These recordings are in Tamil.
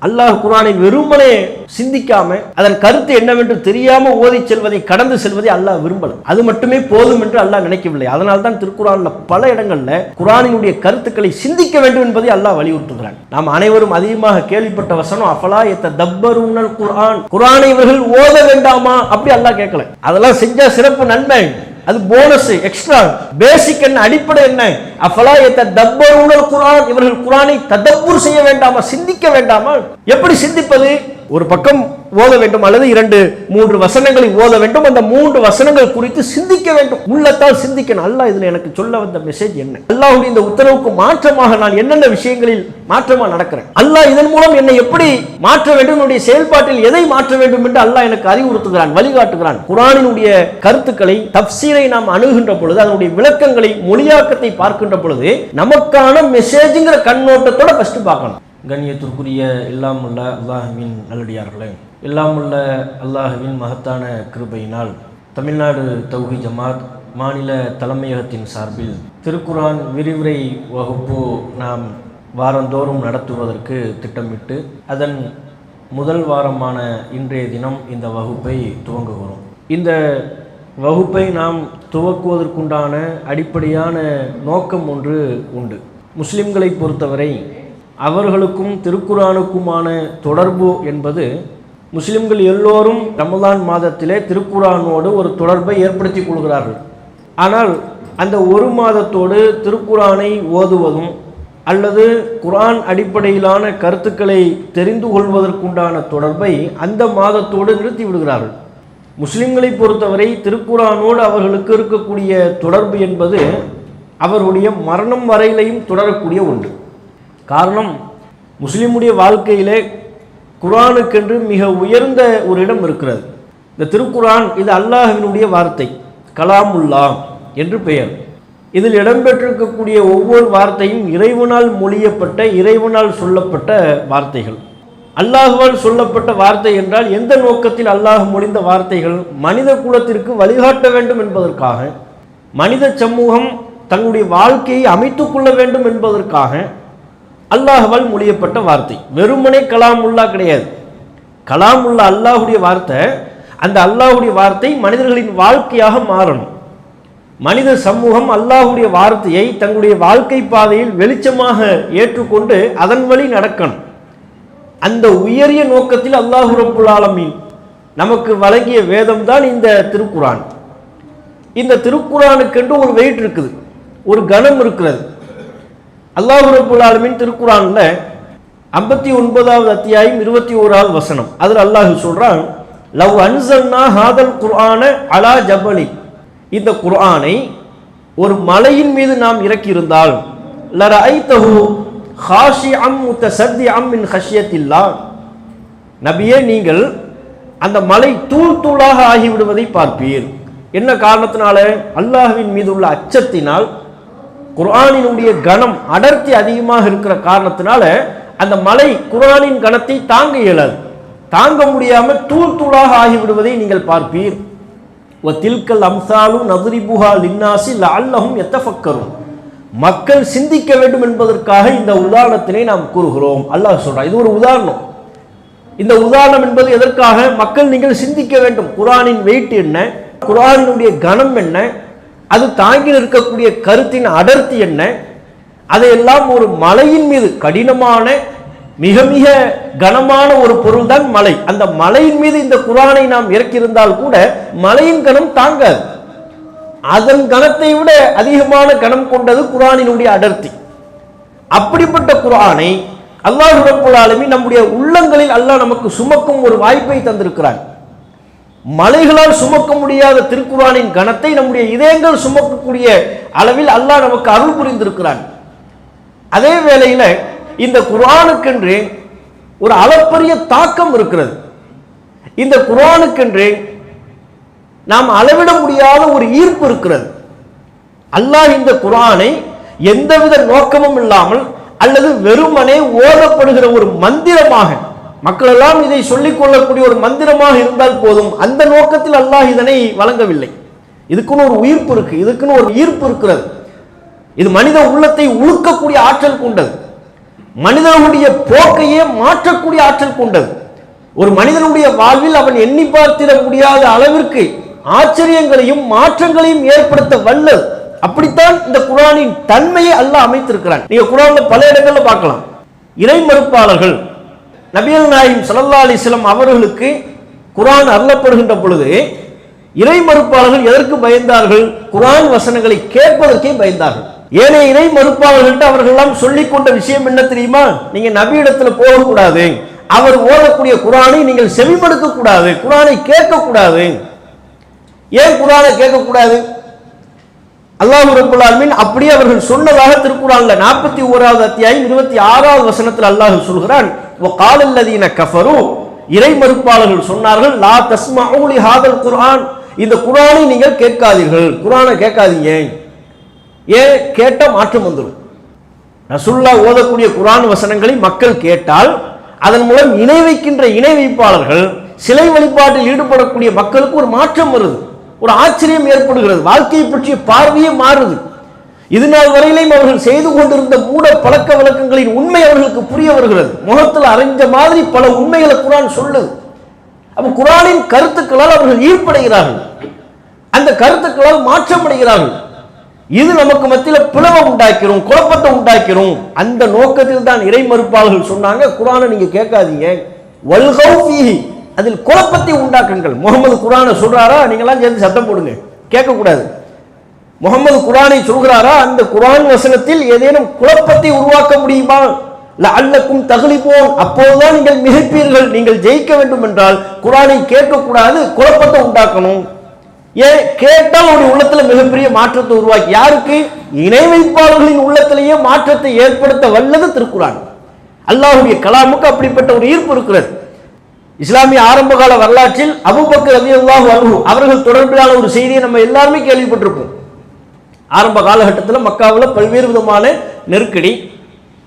அல்லாஹ் குர்ஆனை வெறுமனே சிந்திக்காம அதன் கருத்து என்னவென்று தெரியாம ஓதி செல்வதை, கடந்து செல்வதை அல்லாஹ் விரும்பல. அது மட்டுமே போதும் என்று அல்லாஹ் நினைக்கவில்லை. அதனால் தான் திருக்குர்ஆன்ல பல இடங்கள்ல குர்ஆனினுடைய கருத்துக்களை சிந்திக்க வேண்டும் என்பதை அல்லாஹ் வலியுறுத்துகிறான். நாம் அனைவரும் அதிகமாக கேள்விப்பட்ட வசனம் அஃபலா யததப்பரூனல் குர்ஆன், குர்ஆனை இவர்கள் ஓத வேண்டாமா அப்படி அல்லாஹ் கேட்கல. அதெல்லாம் செஞ்சா சிறப்பு நன்மை, அது போனஸ், எக்ஸ்ட்ரா. பேசிக் என்ன, அடிப்படை என்ன? அஃபலா யததப்பரூனல் குர்ஆன், இவர்கள் குர்ஆனை ததப்புர் செய்ய வேண்டாமா, சிந்திக்க வேண்டாமா? எப்படி சிந்திப்பது? ஒரு பக்கம் ஓத வேண்டும் அல்லது 2-3 வசனங்களை ஓத வேண்டும். அந்த 3 வசனங்கள் குறித்து சிந்திக்க வேண்டும், உள்ளத்தால் சிந்திக்கணும். அல்லாஹ் இதுல எனக்கு சொல்ல வந்த மெசேஜ் என்ன? அல்லாஹ்வுடைய இந்த உத்தரவுக்கு மாற்றமாக நான் என்னென்ன விஷயங்களில் மாற்றமா நடக்கிறேன்? அல்லாஹ் இதன் மூலம் என்னை எப்படி மாற்ற வேண்டும், என்னுடைய செயல்பாட்டில் எதை மாற்ற வேண்டும் என்று அல்லாஹ் எனக்கு அறிவுறுத்துகிறான், வழிகாட்டுகிறான். குர்ஆனினுடைய கருத்துக்களை, தஃப்சீரை நாம் அணுகின்ற பொழுது, அதனுடைய விளக்கங்களை, மொழியாக்கத்தை பார்க்கின்ற பொழுது நமக்கான மெசேஜ்ங்கிற கண்ணோட்டத்தோட ஃபர்ஸ்ட் பார்க்கணும். கண்ணியத்திற்குரிய எல்லாம் உள்ள அல்லாஹ்வின் நல்லடியார்களே, எல்லாம் உள்ள அல்லாஹ்வின் மகத்தான கிருபையினால் தமிழ்நாடு தௌஹீத் ஜமாத் மாநில தலைமையகத்தின் சார்பில் திருக்குர்ஆன் விரிவுரை வகுப்பு நாம் வாரந்தோறும் நடத்துவதற்கு திட்டமிட்டு அதன் முதல் வாரமான இன்றைய தினம் இந்த வகுப்பை துவங்குகிறோம். இந்த வகுப்பை நாம் துவக்குவதற்குண்டான அடிப்படையான நோக்கம் ஒன்று உண்டு. முஸ்லிம்களை பொறுத்தவரை அவர்களுக்கும் திருக்குர்ஆனுக்குமான தொடர்பு என்பது, முஸ்லிம்கள் எல்லோரும் ரமலான் மாதத்திலே திருக்குர்ஆனோடு ஒரு தொடர்பை ஏற்படுத்தி கொள்கிறார்கள். ஆனால் அந்த ஒரு மாதத்தோடு திருக்குர்ஆனை ஓதுவதும் அல்லது குர்ஆன் அடிப்படையிலான கருத்துக்களை தெரிந்து கொள்வதற்குண்டான தொடர்பை அந்த மாதத்தோடு நிறுத்தி விடுகிறார்கள். முஸ்லிம்களை பொறுத்தவரை திருக்குர்ஆனோடு அவர்களுக்கு இருக்கக்கூடிய தொடர்பு என்பது அவர்களுடைய மரணம் வரையிலையும் தொடரக்கூடிய ஒன்று. காரணம், முஸ்லிமுடைய வாழ்க்கையிலே குர்ஆனுக்கென்று மிக உயர்ந்த ஒரு இடம் இருக்கிறது. இந்த திருக்குர்ஆன் இது அல்லாஹ்வினுடைய வார்த்தை, கலாமுல்லாஹ் என்று பெயர். இதில் இடம்பெற்றிருக்கக்கூடிய ஒவ்வொரு வார்த்தையும் இறைவனால் மொழியப்பட்ட, இறைவனால் சொல்லப்பட்ட வார்த்தைகள். அல்லாஹ்வால் சொல்லப்பட்ட வார்த்தை என்றால் எந்த நோக்கத்தில் அல்லாஹ் மொழிந்த வார்த்தைகள்? மனித குலத்திற்கு வழிகாட்ட வேண்டும் என்பதற்காக, மனித சமூகம் தன்னுடைய வாழ்க்கையை அமைத்துக் கொள்ள வேண்டும் என்பதற்காக அல்லாஹ்வால் மொழியப்பட்ட வார்த்தை. வெறுமனே கலாமுல்லா கிடையாது. கலாமுல்லா அல்லாஹுடைய வார்த்தை. அந்த அல்லாஹுடைய வார்த்தை மனிதர்களின் வாழ்க்கையாக மாறணும். மனித சமூகம் அல்லாஹுடைய வார்த்தையை தங்களுடைய வாழ்க்கை பாதையில் வெளிச்சமாக ஏற்றுக்கொண்டு அதன் வழி நடக்கணும். அந்த உயரிய நோக்கத்தில் அல்லாஹ் ரப்புல் ஆலமீன் நமக்கு வழங்கிய வேதம் தான் இந்த திருக்குர்ஆன். இந்த திருக்குர்ஆனுக்கென்று ஒரு வெயிட் இருக்குது, ஒரு கணம் இருக்கிறது. அல்லாஹ் ரப்புல் ஆலமீன் திருக்குர்ஆன்ல 59வது அத்தியாயம் 21வது வசனம், அதில் அல்லாஹ் சொல்றான், லவ் அன்ஸல்னா ஹாதல் குர்ஆன அலா ஜபலி, இந்த குர்ஆனை ஒரு மலையின் மீது நாம் இறக்கியிருந்தால், லரஐதஹு ஹாஷிஅம் முத்தஸத்திஅம் மின் ஹஷ்யத்தில்லாஹ், நபியே நீங்கள் அந்த மலை தூள் தூளாக ஆகிவிடுவதை பார்ப்பீர். என்ன காரணத்தினால? அல்லாஹ்வின் மீது உள்ள அச்சத்தினால். குர்ஆனினுடைய கணம், அடர்த்தி அதிகமாக இருக்கிற காரணத்தினால அந்த மலை குர்ஆனின் கணத்தை தாங்க இயலாது. தாங்க முடியாம தூள் தூளாக ஆகிவிடுவதை நீங்கள் பார்ப்பீர். வதில்கல் அம்சாலு நத்ரிபுஹா லின்னாஸி லஅல்லஹும் யதஃபக்கரும், மக்கள் சிந்திக்க வேண்டும் என்பதற்காக இந்த உதாரணத்தினை நாம் கூறுகிறோம். அல்லாஹ் சொல்றான், இது ஒரு உதாரணம். இந்த உதாரணம் என்பது எதற்காக? மக்கள் நீங்கள் சிந்திக்க வேண்டும். குர்ஆனின் வெயிட் என்ன, குர்ஆனினுடைய கணம் என்ன, அது தாங்கி இருக்கக்கூடிய கருத்தின் அடர்த்தி என்ன, அதையெல்லாம் ஒரு மலையின் மீது, கடினமான மிக மிக கனமான ஒரு பொருள் தான் மலை, அந்த மலையின் மீது இந்த குர்ஆனை நாம் இறக்கியிருந்தால் கூட மலையின் கனம் தாங்காது. அதன் கனத்தை விட அதிகமான கனம் கொண்டது குர்ஆனினுடைய அடர்த்தி. அப்படிப்பட்ட குர்ஆனை அல்லாஹ் ரப்புல் ஆலமீன் நம்முடைய உள்ளங்களில் அல்லாஹ் நமக்கு சுமக்கும் ஒரு வாய்ப்பை தந்திருக்கிறார். மலைகளால் சுமக்க முடியாத திருக்குர்ஆனின் கனத்தை நம்முடைய இதயங்கள் சுமக்கக்கூடிய அளவில் அல்லாஹ் நமக்கு அருள் புரிந்திருக்கிறான். அதே வேளையில இந்த குர்ஆனுக்கென்று ஒரு அளப்பரிய தாக்கம் இருக்கிறது. இந்த குர்ஆனுக்கென்று நாம் அளவிட முடியாத ஒரு ஈர்ப்பு இருக்கிறது. அல்லாஹ் இந்த குர்ஆனை எந்தவித நோக்கமும் இல்லாமல் அல்லது வெறுமனே ஓதப்படுகிற ஒரு மந்திரமாக, மக்கள் எல்லாம் இதை சொல்லிக் கொள்ளக்கூடிய ஒரு மந்திரமாக இருந்தால் போதும், அந்த நோக்கத்தில் அல்லாஹ் இதனை வழங்கவில்லை. இதுக்குன்னு ஒரு உயிர்ப்பு இருக்கு, இதுக்குன்னு ஒரு ஈர்ப்பு இருக்கிறது. இது மனித உள்ளத்தை உழுக்கக்கூடிய ஆற்றல் கொண்டது. மனிதனுடைய போக்கையே மாற்றக்கூடிய ஆற்றல் கொண்டது. ஒரு மனிதனுடைய வாழ்வில் அவன் எண்ணி பார்த்திட முடியாத அளவிற்கு ஆச்சரியங்களையும் மாற்றங்களையும் ஏற்படுத்த வல்லது. அப்படித்தான் இந்த குர்ஆனின் தன்மையை அல்லாஹ் அமைத்திருக்கிறான். நீங்க குர்ஆன்ல பல இடங்கள்ல பார்க்கலாம். இறை மறுப்பாளர்கள் நபிகள் நாயகம் ஸல்லல்லாஹு அலைஹி வஸல்லம் அவர்களுக்கு குர்ஆன் அருளப்படுகின்ற பொழுது இறை மறுப்பாளர்கள் எதற்கு பயந்தார்கள்? குர்ஆன் வசனங்களை கேட்பதற்கே பயந்தார்கள். ஏனைய இறை மறுப்பாளர்கள்ட்ட அவர்கள் எல்லாம் சொல்லிக் கொண்ட விஷயம் என்ன தெரியுமா? நீங்க நபி இடத்துல போகக்கூடாது, அவர் ஓதக்கூடிய குர்ஆனை நீங்கள் செவிமடுக்க கூடாது, குர்ஆனை கேட்க கூடாது. ஏன் குர்ஆனை கேட்க கூடாது? அல்லாஹ் ரப்பல் ஆலமீன் அப்படியே அவர்கள் சொன்னதாக திருக்குர்ஆன்ல 41வது அத்தியாயம் 26வது வசனத்தில் அல்லாஹ் சொல்கிறான், வகால அல்லதீன கஃபரு, இறை மறுப்பாளர்கள் சொன்னார்கள், லா தஸ்மஉ லிஹாதல் குர்ஆன், இந்த குர்ஆனை நீங்கள் கேட்காதீர்கள், குர்ஆனை கேட்காதீங்க. ஏன்? கேட்ட மாற்றம் வந்துடும். ரசூலுல்லாஹ் ஓதக்கூடிய குர்ஆன் வசனங்களை மக்கள் கேட்டால் அதன் மூலம் இணை வைக்கின்ற இணை வைப்பாளர்கள், சிலை வழிபாட்டில் ஈடுபடக்கூடிய மக்களுக்கு ஒரு மாற்றம் வருது, ஒரு ஆச்சரியம் ஏற்படுகிறது, வாழ்க்கையை பற்றிய பார்வையே மாறுது. இது நாள் வரையிலையும் அவர்கள் செய்து கொண்டிருந்த மூட பழக்க வழக்கங்களின் உண்மை அவர்களுக்கு புரிய வருகிறது. முகத்தில் அரைஞ்ச மாதிரி பல உண்மைகளை குர்ஆன் சொல்லுது. அப்ப குர்ஆனின் கருத்துக்களால் அவர்கள் ஈர்ப்படைகிறார்கள், அந்த கருத்துக்களால் மாற்றம் அடைகிறார்கள். இது நமக்கு மத்தியில் பிளவை உண்டாக்கிறோம், குழப்பத்தை உண்டாக்கிறோம். அந்த நோக்கத்தில் தான் இறை மறுப்பாளர்கள் சொன்னாங்க, குர்ஆனை நீங்க கேட்காதீங்க, வல்கௌ ஃபீஹி, அதில் குழப்பத்தை உண்டாக்குங்கள். முகமது குர்ஆனை சொல்றாரா, நீங்களாம் சேர்ந்து சத்தம் போடுங்க, கேட்கக்கூடாது. முகமது குர்ஆனை சொல்கிறாரா, அந்த குர்ஆன் வசனத்தில் ஏதேனும் குழப்பத்தை உருவாக்க முடியுமா? லஅல்லக்கும் தக்லிபூன், அப்போதுதான் நீங்கள் மிகைப்பீர்கள். நீங்கள் ஜெயிக்க வேண்டும் என்றால் குர்ஆனை கேட்கக்கூடாது, குழப்பத்தை உண்டாக்கணும். ஏன்? கேட்டால் அவருடைய உள்ளத்துல மிகப்பெரிய மாற்றத்தை உருவாக்கி, யாருக்கு? இணை வைப்பாளர்களின் உள்ளத்திலேயே மாற்றத்தை ஏற்படுத்த வல்லது திருக்குர்ஆன். அல்லாஹ்வுடைய கலாமுக்கு அப்படிப்பட்ட ஒரு ஈர்ப்பு இருக்கிறது. இஸ்லாமிய ஆரம்பகால வரலாற்றில் அபூபக்கர் ரலியல்லாஹு அன்ஹு அவர்கள் தொடர்பிலான ஒரு செய்தியை நம்ம எல்லாருமே கேள்விப்பட்டிருப்போம். ஆரம்ப காலகட்டத்தில் மக்காவில் பல்வேறு விதமான நெருக்கடி,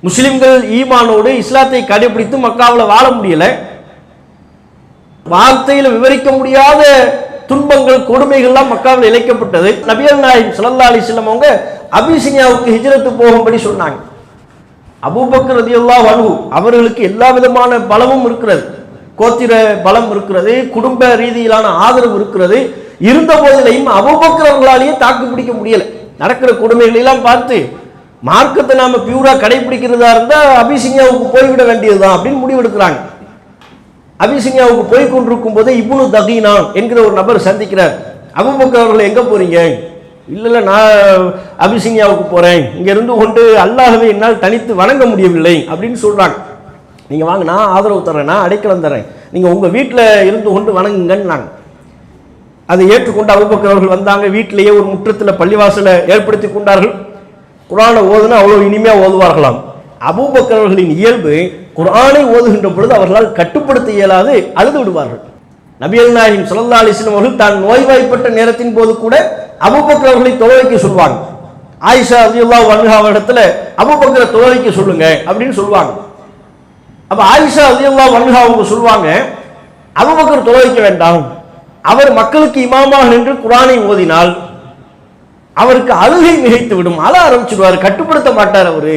முஸ்லிம்கள் ஈமானோடு இஸ்லாத்தை கடைபிடித்து மக்காவில் வாழ முடியல, வார்த்தையில் விவரிக்க முடியாத துன்பங்கள் கொடுமைகள்லாம் மக்காவில் இழைக்கப்பட்டது. நபிகள் நாயகம் ஸல்லல்லாஹு அலைஹி வஸல்லம் அவங்க அபிசினியாவுக்கு ஹிஜ்ரத்து போகும்படி சொன்னாங்க. அபூபக்கர் ரலியல்லாஹு அன்ஹு அவர்களுக்கு எல்லா விதமான பலமும் இருக்கிறது, கோத்திர பலம் இருக்கிறது, குடும்ப ரீதியிலான ஆதரவு இருக்கிறது. இருந்த போதிலையும் அபூபக்கர் அவர்களாலேயே தாக்கு பிடிக்க முடியல. நடக்கிற கொடுமைகளை எல்லாம் பார்த்து மார்க்கத்தை நாம பியூரா கடைபிடிக்கிறதா இருந்தா அபிசினியாவுக்கு போய்விட வேண்டியதுதான் அப்படின்னு முடிவெடுக்கிறாங்க. அபிசினியாவுக்கு போய் கொண்டிருக்கும் போது இப்னு தகீனா என்கிற ஒரு நபர் சந்திக்கிறார். அபூபக்கர் அவர்கள் எங்க போறீங்க? இல்ல நான் அபிசினியாவுக்கு போறேன், இங்க இருந்து கொண்டு அல்லாஹ்வை என்னால் தனித்து வணங்க முடியவில்லை அப்படின்னு சொல்றாங்க. நீங்க வாங்க, நான் ஆதரவு தரேன், நான் அடைக்கலம் தரேன், நீங்க உங்க வீட்டில் இருந்து கொண்டு வணங்குங்கன்னு நாங்க அதை ஏற்றுக்கொண்டு அபூபக்கர் அவர்கள் வந்தாங்க. வீட்டிலேயே ஒரு முற்றத்தில் பள்ளிவாசலை ஏற்படுத்தி கொண்டார்கள். குர்ஆனை ஓதுனா அவ்வளோ இனிமையா ஓதுவார்களாம். அபூபக்கர் அவர்களின் இயல்பு, குர்ஆனை ஓதுகின்ற பொழுது அவர்களால் கட்டுப்படுத்த இயலாது அழுது விடுவார்கள். நபிகள் நாயகம் ஸல்லல்லாஹு அலைஹி வஸல்லம் அவர்கள் தான் நோய்வாய்ப்பட்ட நேரத்தின் போது கூட அபூபக்கர் அவர்களை தொலை வைக்க சொல்லுவாங்க. ஆயிஷா ரலியல்லாஹு அன்ஹா இடத்துல அபூபக்கரை தொலை வைக்க சொல்லுங்க அப்படின்னு சொல்லுவாங்க. அப்ப ஆயிஷா ரலியல்லாஹு அன்ஹா அவங்க சொல்லுவாங்க, அபூபக்கர் தொலை வைக்க வேண்டாம், அவர் மக்களுக்கு இமாமாக நின்று குர்ஆனை ஓதினால் அவருக்கு அழுகை மிகைத்து விடும், அழ ஆரம்பிச்சிடுவார், கட்டுப்படுத்த மாட்டார் அவரு.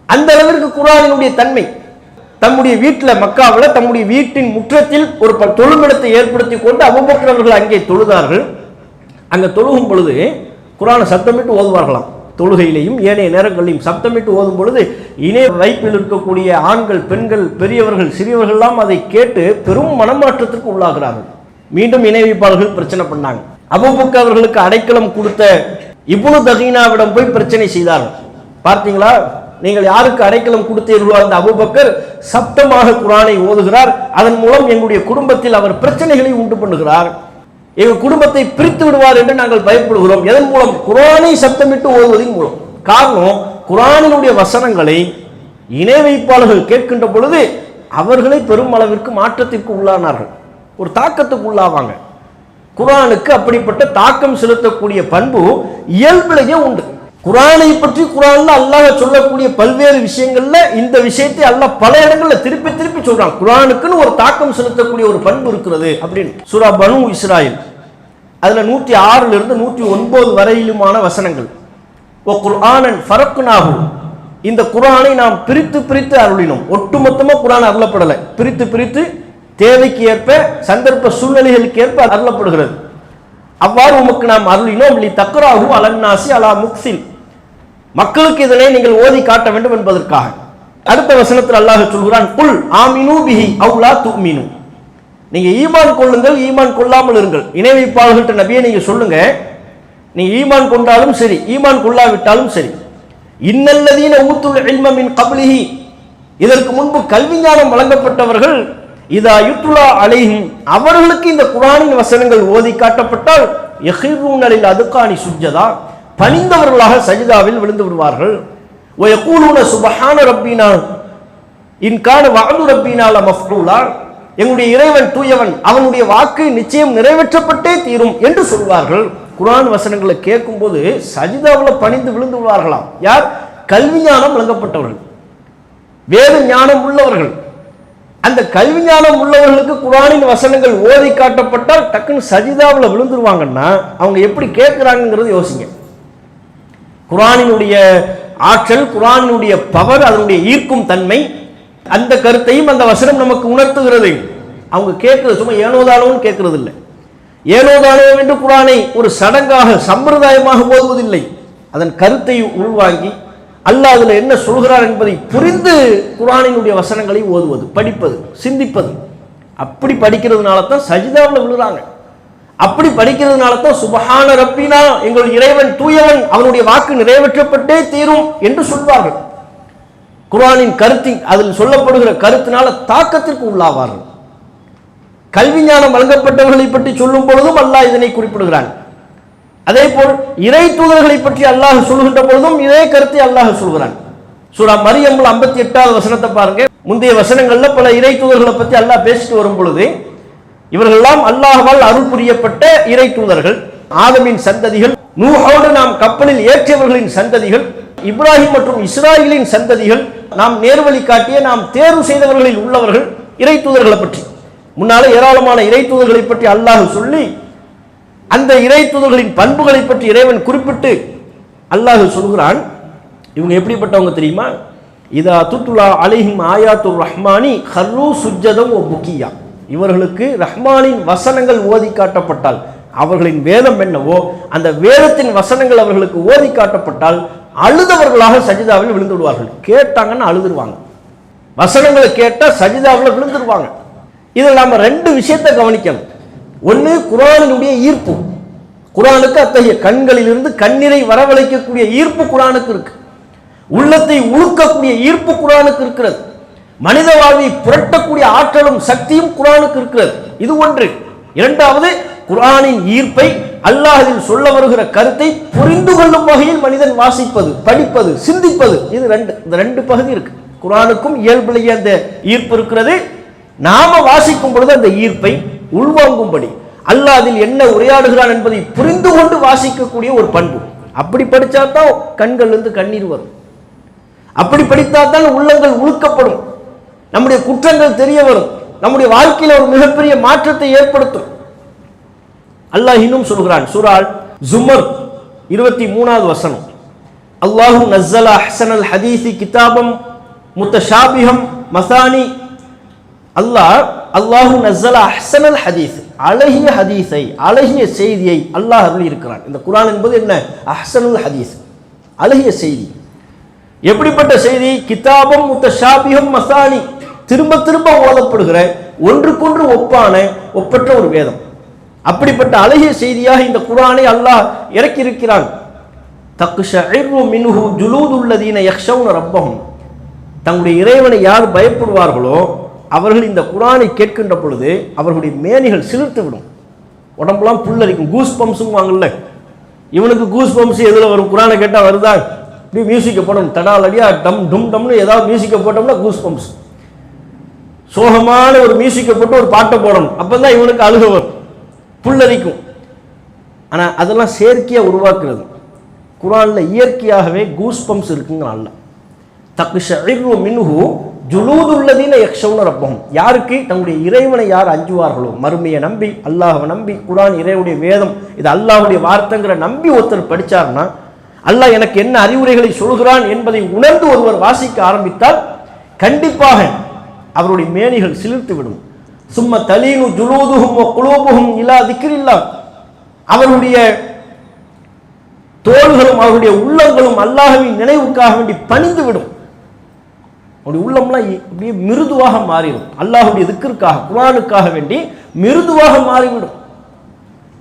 அந்த அளவிற்கு குர்ஆனினுடைய தன்மை. தம்முடைய வீட்டில் மக்காவில் தம்முடைய வீட்டின் முற்றத்தில் ஒரு தொழுமிடத்தை ஏற்படுத்தி கொண்டு அபூபக்கர் அவர்கள் அங்கே தொழுதார்கள். அங்கே தொழுகும் பொழுது குர்ஆனை சத்தமிட்டு ஓதுவார்களாம். தொழுகையிலையும் ஏனைய நேரங்களிலும் சப்தமிட்டு ஓதும் பொழுது இணை வைப்பில் இருக்கக்கூடிய ஆண்கள், பெண்கள், பெரியவர்கள், சிறியவர்கள்லாம் அதை கேட்டு பெரும் மனமாற்றத்திற்கு உள்ளாகிறார்கள். மீண்டும் இணை வைப்பாளர்கள் பிரச்சனை பண்ணாங்க. அபூபக்கர் அவர்களுக்கு அடைக்கலம் கொடுத்த இப்னு தகீனாவிடம் போய் பிரச்சனை செய்தார்கள். பார்த்தீங்களா, நீங்கள் யாருக்கு அடைக்கலம் கொடுத்தீர்களோ அந்த அபூபக்கர் சப்தமாக குர்ஆனை ஓதுகிறார், அதன் மூலம் எங்களுடைய குடும்பத்தில் அவர் பிரச்சனைகளை உண்டு பண்ணுகிறார், எங்கள் குடும்பத்தை பிரித்து விடுவார் என்று நாங்கள் பயப்படுகிறோம். எதன் மூலம்? குர்ஆனை சப்தமிட்டு ஓதுவதன் மூலம். காரணம், குர்ஆனினுடைய வசனங்களை இணை வைப்பாளர்கள் கேட்கின்ற பொழுது அவர்களை பெரும் அளவிற்கு மாற்றத்திற்கு உள்ளானார்கள், ஒரு தாக்கத்துக்கு உள்ளாவாங்க. குர்ஆனுக்கு அப்படிப்பட்ட தாக்கம் செலுத்தக்கூடிய பண்பு இயல்பிலேயே உண்டு. குர்ஆனை பற்றி குர்ஆன்ல அல்லாஹ் சொல்லக்கூடிய பல்வேறு விஷயங்கள்ல இந்த விஷயத்தை அல்லாஹ் பல இடங்கள்ல திருப்பி திருப்பி சொல்றான். குர்ஆனுக்குன்னு ஒரு தாக்கம் செலுத்தக்கூடிய ஒரு பண்பு இருக்கிறது அப்படின்னு. சூரா பனு இஸ்ராயில் அதுல 106 இருந்து 109 வரையிலுமான வசனங்கள். ஓ குர்ஆனன் ஃபரக்னாஹு, இந்த குர்ஆனை நாம் பிரித்து பிரித்து அருளினோம். ஒட்டுமொத்தமாக குர்ஆன் அருளப்படலை, பிரித்து பிரித்து தேவைக்கு ஏற்ப சந்தர்ப்ப சூழ்நிலைகளுக்கு ஏற்ப அருளப்படுகிறது. அவ்வாறு உமக்கு நாம் அருளினோம். தக்ராஹு அலன்னாசி அலா முக்ஸில், மக்களுக்கு இதனை நீங்கள் ஓதி காட்ட வேண்டும் என்பதற்காக. அடுத்த வசனத்தில் அல்லாஹ் சொல்கிறான், குல் ஆமினு பிஹி அவ் லா துமினு, நீங்க ஈமான் கொள்ளுங்கள், ஈமான் கொள்ளாமல் இருங்கள். இணை வைப்பாளர்கள்ட்ட நபியை நீங்க சொல்லுங்க, நீங்க ஈமான் கொண்டாலும் சரி, ஈமான் கொள்ளாவிட்டாலும் சரி. இன்னல்லதீன ஊத்துல் இல்ம மின் கப்லிஹி, இதற்கு முன்பு கல்வி ஞானம் வழங்கப்பட்டவர்கள், இதா யுத்லா அலைஹிம், அவர்களுக்கு இந்த குர்ஆனின் வசனங்கள் ஓதி காட்டப்பட்டால், யஹிரூன லில் அதுகானி சுஜ்ஜதா, பணிந்தவர்களாக சஜிதாவில் விழுந்து விடுவார்கள். வ யகூலுன சுப்ஹான ரப்பினா இன் கான வஅது ரப்பினா லமஃஊலா, எங்களுடைய இறைவன் தூயவன், அவனுடைய வாக்கு நிச்சயம் நிறைவேற்றப்பட்டே தீரும் என்று சொல்வார்கள். குர்ஆன் வசனங்களை கேட்கும் போது சஜிதாவில் பணிந்து விழுந்து விடுவார்களாம். யார்? கல்வி ஞானம் வழங்கப்பட்டவர்கள், வேத ஞானம் உள்ளவர்கள். அந்த கல்வி ஞானம் உள்ளவர்களுக்கு குர்ஆனின் வசனங்கள் ஓதி காட்டப்பட்டால் டக்குன்னு சஜிதாவில் விழுந்துருவாங்கன்னா அவங்க எப்படி கேட்கிறாங்கிறது யோசிங்க. குர்ஆனினுடைய ஆற்றல், குர்ஆனினுடைய பவர், அதனுடைய ஈர்க்கும் தன்மை, அந்த கருத்தையும் அந்த வசனம் நமக்கு உணர்த்துகிறது. அவங்க கேட்கறது சும்மா ஏனோதானோன்னு கேட்கறது இல்லை. ஏனோதானோ என்று குர்ஆனை ஒரு சடங்காக சம்பிரதாயமாக ஓதுவதில்லை. அதன் கருத்தை உள்வாங்கி அல்லாஹ் அதுல என்ன சொல்கிறார் என்பதை புரிந்து குர்ஆனினுடைய வசனங்களை ஓதுவது, படிப்பது, சிந்திப்பது. அப்படி படிக்கிறதுனால தான் சஜிதாவில் விழுறாங்க. அப்படி படிக்கிறதுனால தான் சுப்ஹான ரப்பினா, எங்கள் இறைவன் தூயவன், அவனுடைய வாக்கு நிறைவேற்றப்பட்டே தீரும் என்று சொல்வார்கள். குர்ஆனின் கருத்தின் அதில் சொல்லப்படுகிற கருத்தினால தாக்கத்திற்கு உள்ளாவார்கள். கல்வி ஞானம் வழங்கப்பட்டவர்களை பற்றி சொல்லும் பொழுதும் அல்லாஹ் இதனை குறிப்பிடுகிறான். அதே போல் இறை தூதர்களை பற்றி அல்லாஹ் சொல்கின்ற பொழுதும் இதே கருத்தை அல்லாஹ் சொல்கிறான். சூரா மரியம்ல 58வது வசனத்தை பாருங்க. முந்தைய வசனங்கள்ல பல இறை தூதர்களை பற்றி அல்லாஹ் பேசிட்டு வரும் பொழுது, இவர்களெல்லாம் அல்லாஹ்வால் அருள் புரியப்பட்ட இறை தூதர்கள், ஆதமின் சந்ததிகள், நூஹோடு நாம் கப்பலில் ஏற்றியவர்களின் சந்ததிகள், இப்ராஹிம் மற்றும் இஸ்ராயலின் சந்ததிகள், நாம் நேர்வழி காட்டிய நாம் தேர்வு செய்தவர்களில் உள்ளவர்கள். இறை தூதர்களை பற்றி முன்னால ஏராளமான இறை தூதர்களை பற்றி அல்லாஹ் சொல்லி, அந்த இறை தூதர்களின் பண்புகளை பற்றி இறைவன் குறிப்பிட்டு அல்லாஹ் சொல்கிறான். இவங்க எப்படிப்பட்டவங்க தெரியுமா? இதா துத்துலா அலைஹிம் ஆயாத்துர் ரஹ்மானி ஹர்ரு சுஜ்ஜதம் ஒ புக்கியா, இவர்களுக்கு ரஹ்மானின் வசனங்கள் ஓதி காட்டப்பட்டால், அவர்களின் வேதம் என்னவோ அந்த வேதத்தின் வசனங்கள் அவர்களுக்கு ஓதி காட்டப்பட்டால் அழுதவர்களாக சஜிதாவில் விழுந்து விடுவார்கள். கேட்டாங்கன்னு அழுதுருவாங்க. வசனங்களை கேட்டால் சஜிதாவில் விழுந்துருவாங்க. இதில் நாம ரெண்டு விஷயத்தை கவனிக்கணும். ஒன்று, குர்ஆனினுடைய ஈர்ப்பு. குர்ஆனுக்கு அத்தகைய கண்களிலிருந்து கண்ணீரை வரவழைக்கக்கூடிய ஈர்ப்பு குர்ஆனுக்கு இருக்கு. உள்ளத்தை உழுக்கக்கூடிய ஈர்ப்பு குர்ஆனுக்கு இருக்கிறது. மனித வாழ்வை புரட்டக்கூடிய ஆற்றலும் சக்தியும் குர்ஆனுக்கு இருக்கிறது. இது ஒன்று. இரண்டாவது, குர்ஆனின் ஈர்ப்பை, அல்லாஹ்வின் சொல்ல வருகிற கருத்தை புரிந்து கொள்ளும் வகையில் மனிதன் வாசிப்பது, படிப்பது, சிந்திப்பது. இது இந்த ரெண்டு பகுதி இருக்கு. குர்ஆனுக்கும் இயல்பிலேயே அந்த ஈர்ப்பு இருக்கிறது. நாம வாசிக்கும் பொழுது அந்த ஈர்ப்பை உள்வாங்கும்படி அல்லாஹ் அதில் என்ன உரையாடுகிறான் என்பதை புரிந்து கொண்டு வாசிக்கக்கூடிய ஒரு பண்பு. அப்படி படித்தா தான் கண்கள்லேருந்து கண்ணீர் வரும். அப்படி படித்தால்தான் உள்ளங்கள் உழுக்கப்படும், நம்முடைய குற்றங்கள் தெரிய வரும், நம்முடைய வாழ்க்கையில் ஒரு மிகப்பெரிய மாற்றத்தை ஏற்படுத்தும். அல்லாஹ் இன்னும் சொல்கிறான். சூரா ஜுமர் 23வது வசனம், அல்லாஹு நஸ்ஸல அஹ்ஸனல் ஹதீஸி கிதாபம் முத்தஷாபிஹம் மசானி, அல்லாஹு நஸ்ஸல அஹ்ஸனல் ஹதீஸ், அழகிய ஹதீஸை, அழகிய செய்தியை அல்லாஹ் அருளி இருக்கிறான். இந்த குர்ஆன் என்பது என்ன? அஹ்ஸனுல் ஹதீஸ், அழகிய செய்தி. எப்படிப்பட்ட செய்தி? கிதாபம் முத்தஷாபிஹம் மசானி, திரும்ப திரும்ப ஓதப்படுகிற, ஒன்றுக்கொன்று ஒப்பற்ற ஒரு வேதம். அப்படிப்பட்ட அழகிய செய்தியாக இந்த குர்ஆனை அல்லாஹ் இறக்கி இருக்கிறான். தக்ஷஇரு மின்ஹு ஜுலூதுல்லதீன யக்ஷவுன ரப்பஹும், தங்களுடைய இறைவனை யார் பயப்படுவார்களோ அவர்கள் இந்த குர்ஆனை கேட்கின்ற பொழுது அவர்களுடைய மேனிகள் சிலிர்த்து விடும், உடம்புலாம் புல்லரிக்கும். கூஸ் பம்ப்ஸும் வாங்கல. இவனுக்கு கூஸ் பம்ப்ஸ் எதில் வரும்? குர்ஆனை கேட்டால் வருதா? இப்படி மியூசிக்கை போடணும், தடாலடியா டம் டும் டம்னு ஏதாவது மியூசிக்கை போட்டோம்னா கூஸ் பம்ப்ஸ். சோகமான ஒரு மியூசிக்கை போட்டு ஒரு பாட்டை போடணும், அப்போ தான் இவனுக்கு அழுக வரும், புல்லரிக்கும். ஆனால் அதெல்லாம் செயற்கையாக உருவாக்குறது. குர்ஆனில் இயற்கையாகவே கூஸ் பம்ப்ஸ் இருக்குங்கிற அல்ல. தக்ஷஇரு மின்ஹு ஜுலூதுல்லதீன யக்ஷவுன ரப்பஹும், யாருக்கு? தங்களுடைய இறைவனை யார் அஞ்சுவார்களோ, மறுமையை நம்பி, அல்லாஹ்வை நம்பி, குர்ஆன் இறைவனுடைய வேதம், இது அல்லாஹ்வுடைய வார்த்தைங்கிற நம்பி ஒருத்தர் படித்தார்னா அல்லாஹ் எனக்கு என்ன அறிவுரைகளை சொல்கிறான் என்பதை உணர்ந்து ஒருவர் வாசிக்க ஆரம்பித்தால் கண்டிப்பாக அவருடைய மேனிகள் சிலிர்த்து விடும். சும்ம தலீனு ஜுலூதுஹும் வ குலூபுஹும் இலா திக்ரில்லாஹ், அவருடைய தோள்களும் அவருடைய உள்ளங்களும் அல்லாஹ்வின் நினைவுக்காக வேண்டி பணிந்து விடும். அவருடைய உள்ளம்லாம் அப்படியே மிருதுவாக மாறிடும். அல்லாஹ்வுடைய திக்ருக்காக, குர்ஆனுக்காக வேண்டி மிருதுவாக மாறிவிடும்.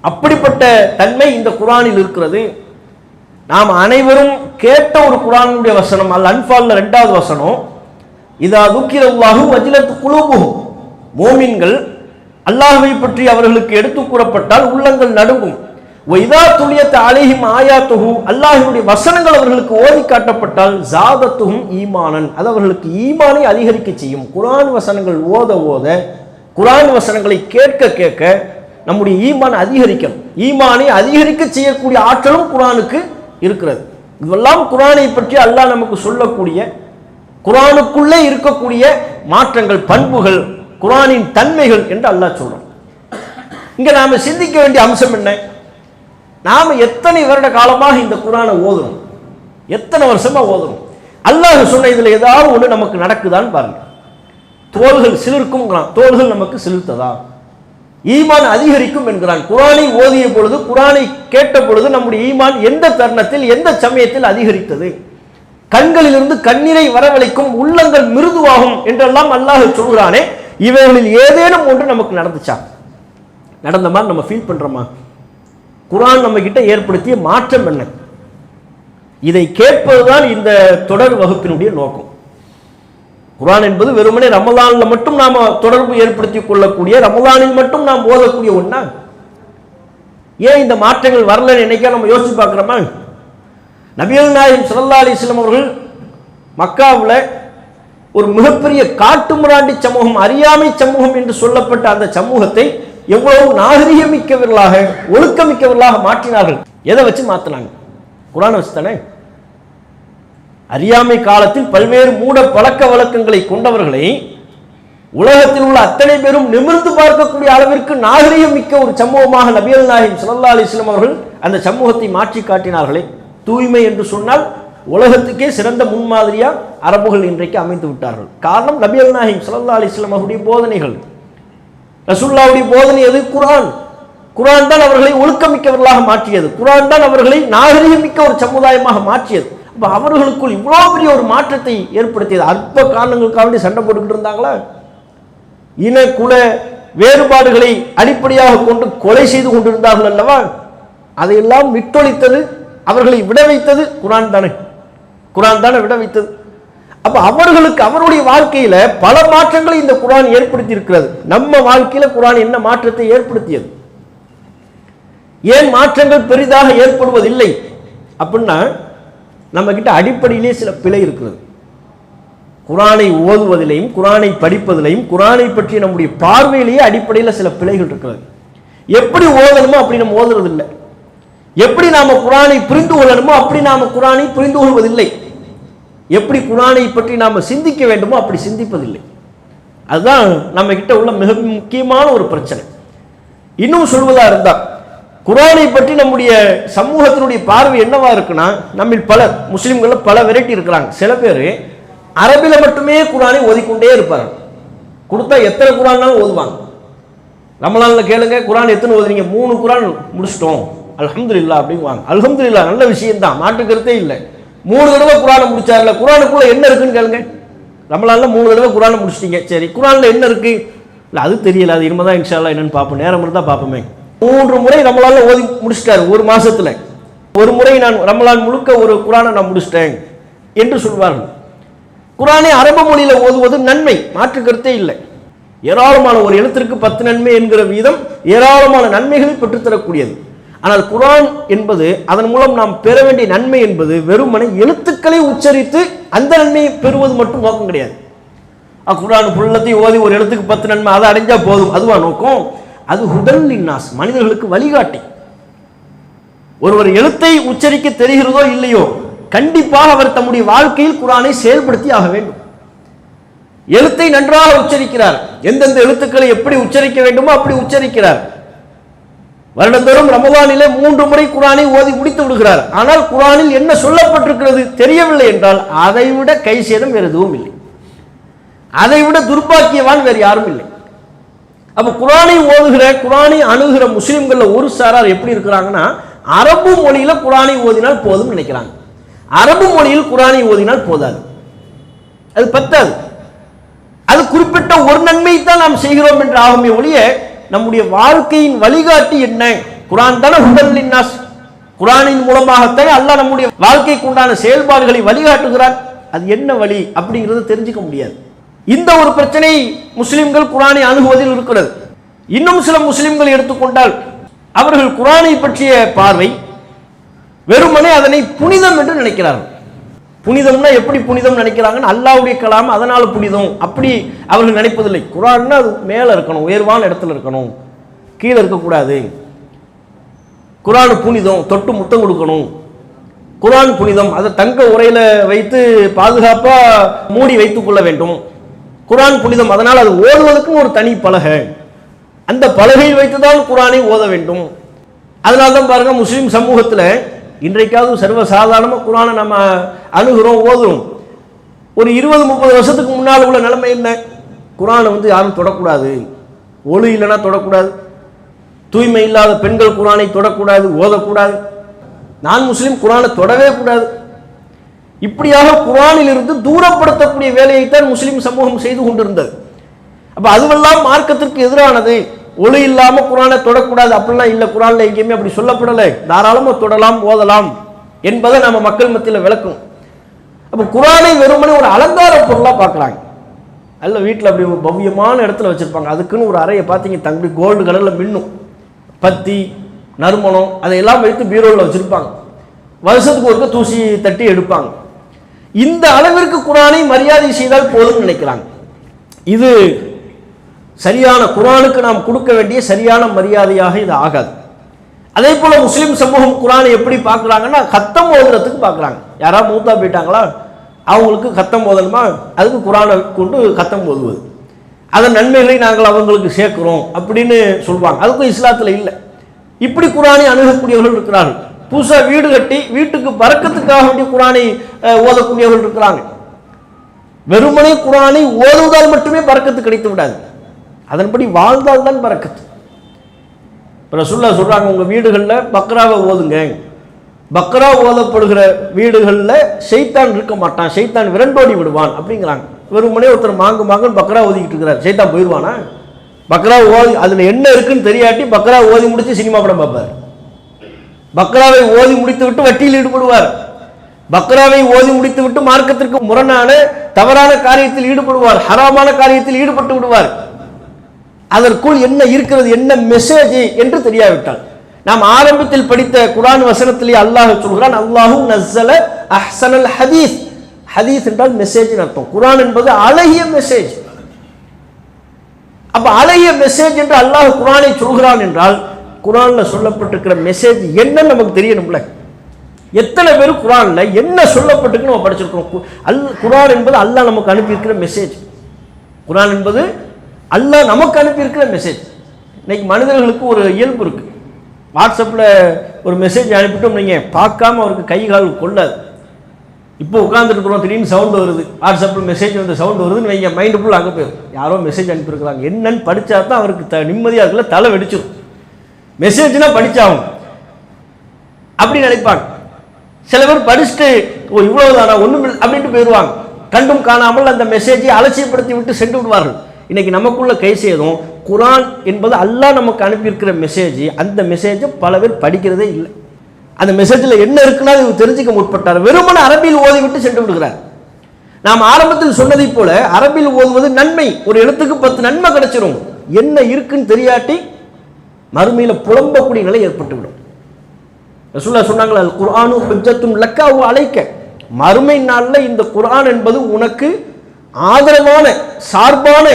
அப்படிப்பட்ட தன்மை இந்த குர்ஆனில் இருக்கிறது. நாம் அனைவரும் கேட்ட ஒரு குர்ஆனுடைய வசனம் அல் அன்ஃபால்ல 2வது வசனம், இதா துக்கிரல்லாஹு வஜிலத் குலூபுஹும், மோமின்கள் அல்லாஹ்வை பற்றி அவர்களுக்கு எடுத்து கூறப்பட்டால் உள்ளங்கள் நடுங்கும். வைதா துலியத் அலைஹிம் ஆயாத்துஹு, அல்லாஹ்வுடைய வசனங்கள் அவர்களுக்கு ஓதி காட்டப்பட்டால் ஜாதத்துஹும் ஈமானன், அது அவர்களுக்கு ஈமானை அதிகரிக்க செய்யும். குர்ஆன் வசனங்கள் ஓத ஓத, குர்ஆன் வசனங்களை கேட்க கேட்க நம்முடைய ஈமான் அதிகரிக்கணும். ஈமானை அதிகரிக்க செய்யக்கூடிய ஆற்றலும் குர்ஆனுக்கு இருக்கிறது. இதெல்லாம் குர்ஆனை பற்றி அல்லாஹ் நமக்கு சொல்லக்கூடிய, குர்ஆனுக்குள்ளே இருக்கக்கூடிய மாற்றங்கள், பண்புகள், குர்ஆனின் தன்மைகள் என்று அல்லாஹ் சொல்றான். இங்க நாம சிந்திக்க வேண்டிய அம்சம் என்ன? நாம எத்தனை வருட காலமாக இந்த குர்ஆனை ஓதுறோம், எத்தனை வருஷமா ஓதுறோம். அல்லாஹ் சொன்ன இதுல ஏதாவது ஒன்று நமக்கு நடக்குதான்னு பாருங்க. தோள்கள் சிலிர்க்கும், தோள்கள் நமக்கு சிலிர்த்ததா? ஈமான் அதிகரிக்கும் என்கிறான். குர்ஆனை ஓதிய பொழுது, குர்ஆனை கேட்ட பொழுது நம்முடைய ஈமான் எந்த தருணத்தில், எந்த சமயத்தில் அதிகரித்தது? கண்களிலிருந்து கண்ணீரை வரவழைக்கும், உள்ளங்கள் மிருதுவாகும் என்றெல்லாம் அல்லாஹ் சொல்கிறானே, இவைகளில் ஏதேனும் ஒன்று நமக்கு நடந்துச்சா? நடந்த மாதிரி நம்ம ஃபீல் பண்றோமா? குர்ஆன் நம்ம கிட்ட ஏற்படுத்திய மாற்றம் என்ன? இதை கேட்பதுதான் இந்த தொடர் வகுப்பினுடைய நோக்கம். குர்ஆன் என்பது வெறுமனே ரமலான்ல மட்டும் நாம தொடர்பு ஏற்படுத்திக் கொள்ளக்கூடிய, ரமலானில் மட்டும் நாம் ஓதக்கூடிய ஒண்ணா? ஏன் இந்த மாற்றங்கள் வரலன்னு என்னைக்கா நம்ம யோசிச்சு பார்க்கிறோமா? நபிகள் நாயகம் ஸல்லல்லாஹு அலைஹி வஸல்லம் அவர்கள் மக்காவில் ஒரு மிகப்பெரிய காட்டுமிராண்டி சமூகம், அறியாமை சமூகம் என்று சொல்லப்பட்ட அந்த சமூகத்தை எவ்வளவு நாகரிகமிக்கவர்களாக, ஒழுக்கமிக்கவர்களாக மாற்றினார்கள். எதை வச்சு மாற்றினாங்க? குர்ஆனை வச்சு தானே. அறியாமை காலத்தில் பல்வேறு மூட பழக்க வழக்கங்களை கொண்டவர்களை உலகத்தில் உள்ள அத்தனை பேரும் நிமிர்ந்து பார்க்கக்கூடிய அளவிற்கு நாகரிகம் மிக்க ஒரு சமூகமாக நபிகள் நாயகம் ஸல்லல்லாஹு அலைஹி வஸல்லம் அவர்கள் அந்த சமூகத்தை மாற்றி காட்டினார்களே. தூய்மை என்று சொன்னால் உலகத்துக்கே சிறந்த முன்மாதிரியா அரபுகள் இன்றைக்கு அமைந்து விட்டார்கள். காரணம் நபிகள் நாயகம் ஸல்லல்லாஹு அலைஹி வஸல்லம் அவருடைய போதனைகள். ரசூலுல்லாஹ்வுடைய போதனை எது? குர்ஆன். குர்ஆன் தான் அவர்களை ஒழுக்கமிக்கவர்களாக மாற்றியது. குர்ஆன் தான் அவர்களை நாகரிகமிக்க ஒரு சமுதாயமாக மாற்றியது. அப்ப அவர்களுக்குள் இவ்வளவு பெரிய ஒரு மாற்றத்தை ஏற்படுத்தியது. அற்ப காரணங்களுக்காக வேண்டி சண்டை போட்டுக்கிட்டு இருந்தாங்களா? இன குல வேறுபாடுகளை அடிப்படையாக கொண்டு கொலை செய்து கொண்டிருந்தார்கள் அல்லவா? அதையெல்லாம் விட்டொழித்தது, அவர்களை விட வைத்தது குர்ஆன் தானே. குர்ஆன் தானே விட வைத்தது. அப்ப அவர்களுக்கு அவருடைய வாழ்க்கையில பல மாற்றங்களை இந்த குர்ஆன் ஏற்படுத்தி இருக்கிறது. நம்ம வாழ்க்கையில குர்ஆன் என்ன மாற்றத்தை ஏற்படுத்தியது? ஏன் மாற்றங்கள் பெரிதாக ஏற்படுவதில்லை அப்படின்னா, நம்ம கிட்ட அடிப்படையிலே சில பிழை இருக்கிறது. குர்ஆனை ஓதுவதிலையும், குர்ஆனை படிப்பதிலையும், குர்ஆனை பற்றி நம்முடைய பார்வையிலேயே அடிப்படையில் சில பிழைகள் இருக்கிறது. எப்படி ஓதணுமோ அப்படி நம்ம ஓதுறது இல்லை. எப்படி நாம குர்ஆனை புரிந்து கொள்ளணுமோ அப்படி நாம குர்ஆனை புரிந்து கொள்வதில்லை. எப்படி குர்ஆனை பற்றி நாம சிந்திக்க வேண்டுமோ அப்படி சிந்திப்பதில்லை. அதுதான் நம்ம கிட்ட உள்ள மிக முக்கியமான ஒரு பிரச்சனை. இன்னும் சொல்வதா இருந்தா, குர்ஆனை பற்றி நம்முடைய சமூகத்தினுடைய பார்வை என்னவா இருக்குன்னா, நம்ம பலர் முஸ்லிம்கள் பல வெரைட்டி இருக்கிறாங்க. சில பேர் அரபில மட்டுமே குர்ஆனை ஓதிக்கொண்டே இருப்பாங்க. கொடுத்தா எத்தனை குர்ஆன்னாலும் ஓதுவாங்க. ரமலான்ல கேளுங்க, குர்ஆன் எத்தனை ஓதுறீங்க? 3 குர்ஆன் முடிச்சிட்டோம் அல்ஹம்துலில்லாஹ் அப்படிங்குவாங்க. அல்ஹம்துலில்லாஹ் நல்ல விஷயம் தான், மாற்று கருத்தே இல்லை. 3 தடவை குர்ஆனை முடிச்சார்ல, குர்ஆனுக்குள்ள என்ன இருக்குன்னு கேளுங்க. ரமலான்ல 3 தடவை குர்ஆனை முடிச்சிட்டீங்க, சரி குர்ஆன்ல என்ன இருக்கு? இல்லை அது தெரியல, அது இனிமேதான் இன்ஷா அல்லாஹ் என்னன்னு பார்ப்போம், நேரம் இருந்தால் பார்ப்போமே. 3 முறை ரமலான்ல ஓதி முடிச்சிட்டாரு ஒரு மாசத்துல. ஒரு முறை நான் ரமலான் முழுக்க ஒரு குர்ஆனை நான் முடிச்சிட்டேன் என்று சொல்வார்கள். குர்ஆனை அரபு மொழியில ஓதுவது நன்மை, மாற்று கருத்தே இல்லை. ஏராளமான ஒரு எழுத்திற்கு 10 நன்மை என்கிற வீதம் ஏராளமான நன்மைகளை பெற்றுத்தரக்கூடியது. ஆனால் குர்ஆன் என்பது, அதன் மூலம் நாம் பெற வேண்டிய நன்மை என்பது வெறுமனை எழுத்துக்களை உச்சரித்து அந்த நன்மையை பெறுவது மட்டும் நோக்கம் கிடையாது. குர்ஆன் ஃபுல்லத்தையும் ஓதி ஒரு எழுத்துக்கு 10 நன்மை, அதை அடைஞ்சா போதும், அதுவா நோக்கம்? அது ஹுதல் லின்னாஸ், மனிதர்களுக்கு வழிகாட்டி. ஒருவர் எழுத்தை உச்சரிக்க தெரிகிறதோ இல்லையோ, கண்டிப்பாக அவர் தம்முடைய வாழ்க்கையில் குர்ஆனை செயல்படுத்தி ஆக வேண்டும். எழுத்தை நன்றாக உச்சரிக்கிறார், எந்தெந்த எழுத்துக்களை எப்படி உச்சரிக்க வேண்டுமோ அப்படி உச்சரிக்கிறார். வருடந்தோறும் ரமலானிலே 3 முறை குர்ஆனை ஓதி முடித்து விடுகிறார். ஆனால் குர்ஆனில் என்ன சொல்லப்பட்டிருக்கிறது தெரியவில்லை என்றால் அதைவிட கை சேதம் வேறு எதுவும் இல்லை, அதைவிட துர்பாக்கியவான் வேறு யாரும் இல்லை. அப்ப குர்ஆனை ஓதுகிற குர்ஆனை அணுகிற முஸ்லிம்கள்ல ஒரு சாரார் எப்படி இருக்கிறாங்கன்னா, அரபு மொழியில குர்ஆனை ஓதினால் போதும் நினைக்கிறாங்க. அரபு மொழியில் குர்ஆனை ஓதினால் போதாது, அது பத்தாது. அது குறிப்பிட்ட ஒரு நன்மை தான் நாம் செய்கிறோம் என்று ஆகுமே ஒழிய நம்முடைய வாழ்க்கையின் வழிகாட்டி என்ன? குர்ஆன் தானே ஹுதல் லின்னாஸ், குர்ஆனின் மூலமாகத்தான் அல்லாஹ் நம்முடைய வாழ்க்கைக்கு உண்டான செயல்பாடுகளை வழிகாட்டுகிறான். அது என்ன வழி அப்படிங்கிறது தெரிஞ்சுக்க முடியாது. இந்த ஒரு பிரச்சனை முஸ்லிம்கள் குர்ஆனை அணுகுவதில் இருக்கிறது. இன்னும் சில முஸ்லிம்கள் எடுத்துக்கொண்டால் அவர்கள் குர்ஆனை பற்றிய பார்வை வெறுமனே அதனை புனிதம் என்று நினைக்கிறார்கள். புனிதம்னா எப்படி புனிதம் நினைக்கிறாங்கன்னு, அல்லாஹ்வுடைய கலாம் அதனால புனிதம் அப்படி அவர்கள் நினைப்பதில்லை. குர்ஆன்னா அது மேலே இருக்கணும், உயர்வான இடத்துல இருக்கணும், கீழே இருக்கக்கூடாது. குர்ஆன் புனிதம், தொட்டு முத்தம் கொடுக்கணும். குர்ஆன் புனிதம், அதை தங்க உரையில வைத்து பாதுகாப்பா மூடி வைத்துக் கொள்ள வேண்டும். குர்ஆன் புனிதம், அதனால் அது ஓதுவதற்கும் ஒரு தனி பலகை, அந்த பலகையில் வைத்துதான் குர்ஆனை ஓத வேண்டும். அதனால தான் பாருங்க, முஸ்லிம் சமூகத்தில் இன்றைக்காவது சர்வசாதாரணமாக குர்ஆனை நம்ம அணுகிறோம், ஓதுறோம். ஒரு 20-30 வருஷத்துக்கு முன்னால் உள்ள நிலைமை என்ன? குர்ஆனை யாரும் தொடக்கூடாது, ஒளி இல்லைன்னா தொடக்கூடாது, தூய்மை இல்லாத பெண்கள் குர்ஆனை தொடக்கூடாது, ஓதக்கூடாது, நான் முஸ்லீம் குர்ஆனை தொடவே கூடாது. இப்படியாக குர்ஆனில் இருந்து தூரப்படுத்தக்கூடிய வேலையைத்தான் முஸ்லிம் சமூகம் செய்து கொண்டிருந்தது. அப்ப அதுவெல்லாம் மார்க்கத்திற்கு எதிரானது. ஒளி இல்லாம குர்ஆனை தொடக்கூடாது அப்படிலாம் இல்லை, குர்ஆன்ல எங்கேயுமே அப்படி சொல்லப்படலை. தாராளமா தொடலாம், ஓதலாம் என்பதை நம்ம மக்கள் மத்தியில் விளக்கும். அப்ப குர்ஆனை வெறுமனே ஒரு அலங்கார பொருளா பார்க்கறாங்க. அல்ல வீட்டில் அப்படி ஒரு பவ்யமான இடத்துல வச்சிருப்பாங்க, அதுக்குன்னு ஒரு அறையை பார்த்தீங்க தம்பி, கோல்டு கலர்ல மின்னும், பத்தி நறுமணம் அதையெல்லாம் வைத்து பீரோவில் வச்சிருப்பாங்க. வருஷத்துக்கு ஒருக்க தூசி தட்டி எடுப்பாங்க. இந்த அளவிற்கு குர்ஆனை மரியாதை செய்தால் போதும் நினைக்கிறாங்க. இது சரியான குர்ஆனுக்கு நாம் கொடுக்க வேண்டிய சரியான மரியாதையாக இது ஆகாது. அதே போல முஸ்லிம் சமூகம் குர்ஆனை எப்படி பார்க்குறாங்கன்னா, கத்தம் ஓதுறதுக்கு பார்க்குறாங்க. யாராவது மூத்தா போயிட்டாங்களா அவங்களுக்கு கத்தம் ஓதணுமா, அதுக்கு குர்ஆனை கொண்டு கத்தம் ஓதுவது, அதன் நன்மைகளை நாங்கள் அவங்களுக்கு சேர்க்கிறோம் அப்படின்னு சொல்லுவாங்க. அதுக்கும் இஸ்லாத்தில் இல்லை. இப்படி குர்ஆனை அணுகக்கூடியவர்கள் இருக்கிறார்கள். புதுசாக வீடு கட்டி வீட்டுக்கு பரக்கத்துக்காக வேண்டிய குர்ஆனை ஓதக்கூடியவர்கள் இருக்கிறாங்க. வெறுமனே குர்ஆனை ஓதுவதால் மட்டுமே பரக்கத்து கிடைத்து விடாது, அதன்படி வாழ்ந்தால் தான் பரக்கத்து. ரசூலுல்லாஹ் சொல்றாங்க, உங்க வீடுகளில் பக்ராவை ஓதுங்க. பக்ரா ஓதப்படுகிற வீடுகளில் ஷைத்தான் இருக்க மாட்டான், ஷைத்தான் விரண்டோடி விடுவான் அப்படிங்கிறாங்க. வெறுமனே ஒருத்தர் மாங்குன்னு பக்ரா ஓதிக்கிட்டு இருக்கிறார், ஷைத்தான் போயிடுவானா? பக்ரா ஓதி அதுல என்ன இருக்குன்னு தெரியாட்டி பக்ரா ஓதி முடிச்சு சினிமா படம் பார்ப்பார். பக்ராவை ஓதி முடித்து விட்டு வட்டியில் ஈடுபடுவார். பக்ராவை ஓதி முடித்து விட்டு மார்க்கத்திற்கு முரணான தவறான காரியத்தில் ஈடுபடுவார், ஹராமான காரியத்தில் ஈடுபட்டு விடுவார். அதற்குள் என்ன இருக்கிறது, என்ன மெசேஜ் என்று தெரியாவிட்டால். நாம் ஆரம்பத்தில் படித்த குர்ஆன் வசனத்திலே அல்லாஹ் சொல்கிறான், அல்லாஹு நஸ்ஸல அஹ்ஸனல் ஹதீஸ். ஹதீஸ் என்றால் மெசேஜ் அர்த்தம். குர்ஆன் என்பது அழகிய மெசேஜ். அப்ப அழகிய மெசேஜ் என்று அல்லாஹ் குர்ஆனை சொல்கிறான் என்றால் குர்ஆன்ல சொல்லப்பட்டிருக்கிற மெசேஜ் என்ன நமக்கு தெரியணும்ல. எத்தனை பேர் குர்ஆன்ல என்ன சொல்லப்பட்டிருக்கு நம்ம படிச்சிருக்கோம். குர்ஆன் என்பது அல்லாஹ் நமக்கு அனுப்பியிருக்கிற மெசேஜ். குர்ஆன் என்பது அல்லாஹ் நமக்கு அனுப்பியிருக்கிற மெசேஜ். இன்னைக்கு மனிதர்களுக்கு ஒரு இயல்பு இருக்கு, வாட்ஸ்அப்பில் ஒரு மெசேஜ் அனுப்பிட்டோம் நீங்கள் பார்க்காம அவருக்கு கை கால் கொள்ளாது. இப்போ உட்காந்துருக்குறோம், திடீர்னு சவுண்டு வருது, வாட்ஸ்அப்பில் மெசேஜ் வந்து சவுண்டு வருதுன்னு வைங்க, மைண்டு ஃபுல்லாக அங்கே போயிடும். யாரோ மெசேஜ் அனுப்பியிருக்கிறாங்க, என்னன்னு படித்தா தான் அவருக்கு நிம்மதியாக இருக்குல்ல, தலை வெடிச்சிடும். மெசேஜ்னா படித்தாகும் அப்படி நினைப்பாங்க. சில பேர் படிச்சுட்டு ஓ இவ்வளவுதானா ஒன்றும் அப்படின்ட்டு போயிடுவாங்க. கண்டும் காணாமல் அந்த மெசேஜை அலட்சியப்படுத்தி விட்டு சென்று விடுவார்கள். இன்னைக்கு நமக்குள்ள கை சேதம். குர்ஆன் என்பது அல்லாஹ் நமக்கு அனுப்பியிருக்கிற மெசேஜ், அந்த மெசேஜை பல பேர் படிக்கிறதே இல்லை. அந்த மெசேஜில் என்ன இருக்குன்னா இவர் தெரிஞ்சுக்க முற்பட்டார், வெறுமன அரபியில் ஓதி விட்டு சென்று விடுகிறார். நாம் ஆரம்பத்தில் சொன்னதை போல அரபியில் ஓதுவது நன்மை, ஒரு எழுத்துக்கு 10 நன்மை கிடைச்சிடும். என்ன இருக்குன்னு தெரியாட்டி மறுமையில் புலம்பக்கூடிய நிலை ஏற்பட்டுவிடும். ரசூலுல்லாஹ் சொன்னாங்களா, அல் குர்ஆனு ஹுஜ்ஜத்துன் லக்க வ அலைக்க. மறுமை நாளில் இந்த குர்ஆன் என்பது உனக்கு ஆதரவான சார்பான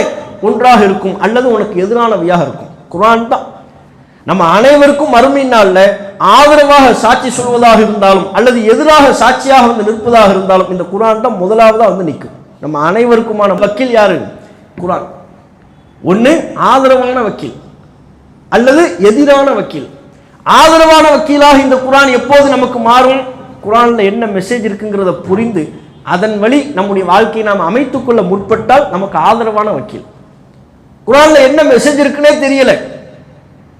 ஒன்றாக இருக்கும் அல்லது உனக்கு எதிரானவையாக இருக்கும். குர்ஆன் தான் நம்ம அனைவருக்கும் மறுமை நாளில் ஆதரவாக சாட்சி சொல்வதாக இருந்தாலும் அல்லது எதிராக சாட்சியாக வந்து நிற்பதாக இருந்தாலும் இந்த குர்ஆன் தான் முதலாவதாக வந்து நிற்கும். நம்ம அனைவருக்குமான வக்கீல் யாரு? குர்ஆன். ஒன்று ஆதரவான வக்கீல் அல்லது எதிரான வக்கீல். ஆதரவான வக்கீலாக இந்த குர்ஆன் எப்போது நமக்கு மாறும்? குர்ஆன்ல என்ன மெசேஜ் இருக்குங்கிறத புரிந்து அதன் வழி நம்முடைய வாழ்க்கையை நாம் அமைத்துக்கொள்ள முற்பட்டால் நமக்கு ஆதரவான வக்கீல். குர்ஆன்ல என்ன மெசேஜ் இருக்குன்னே தெரியல,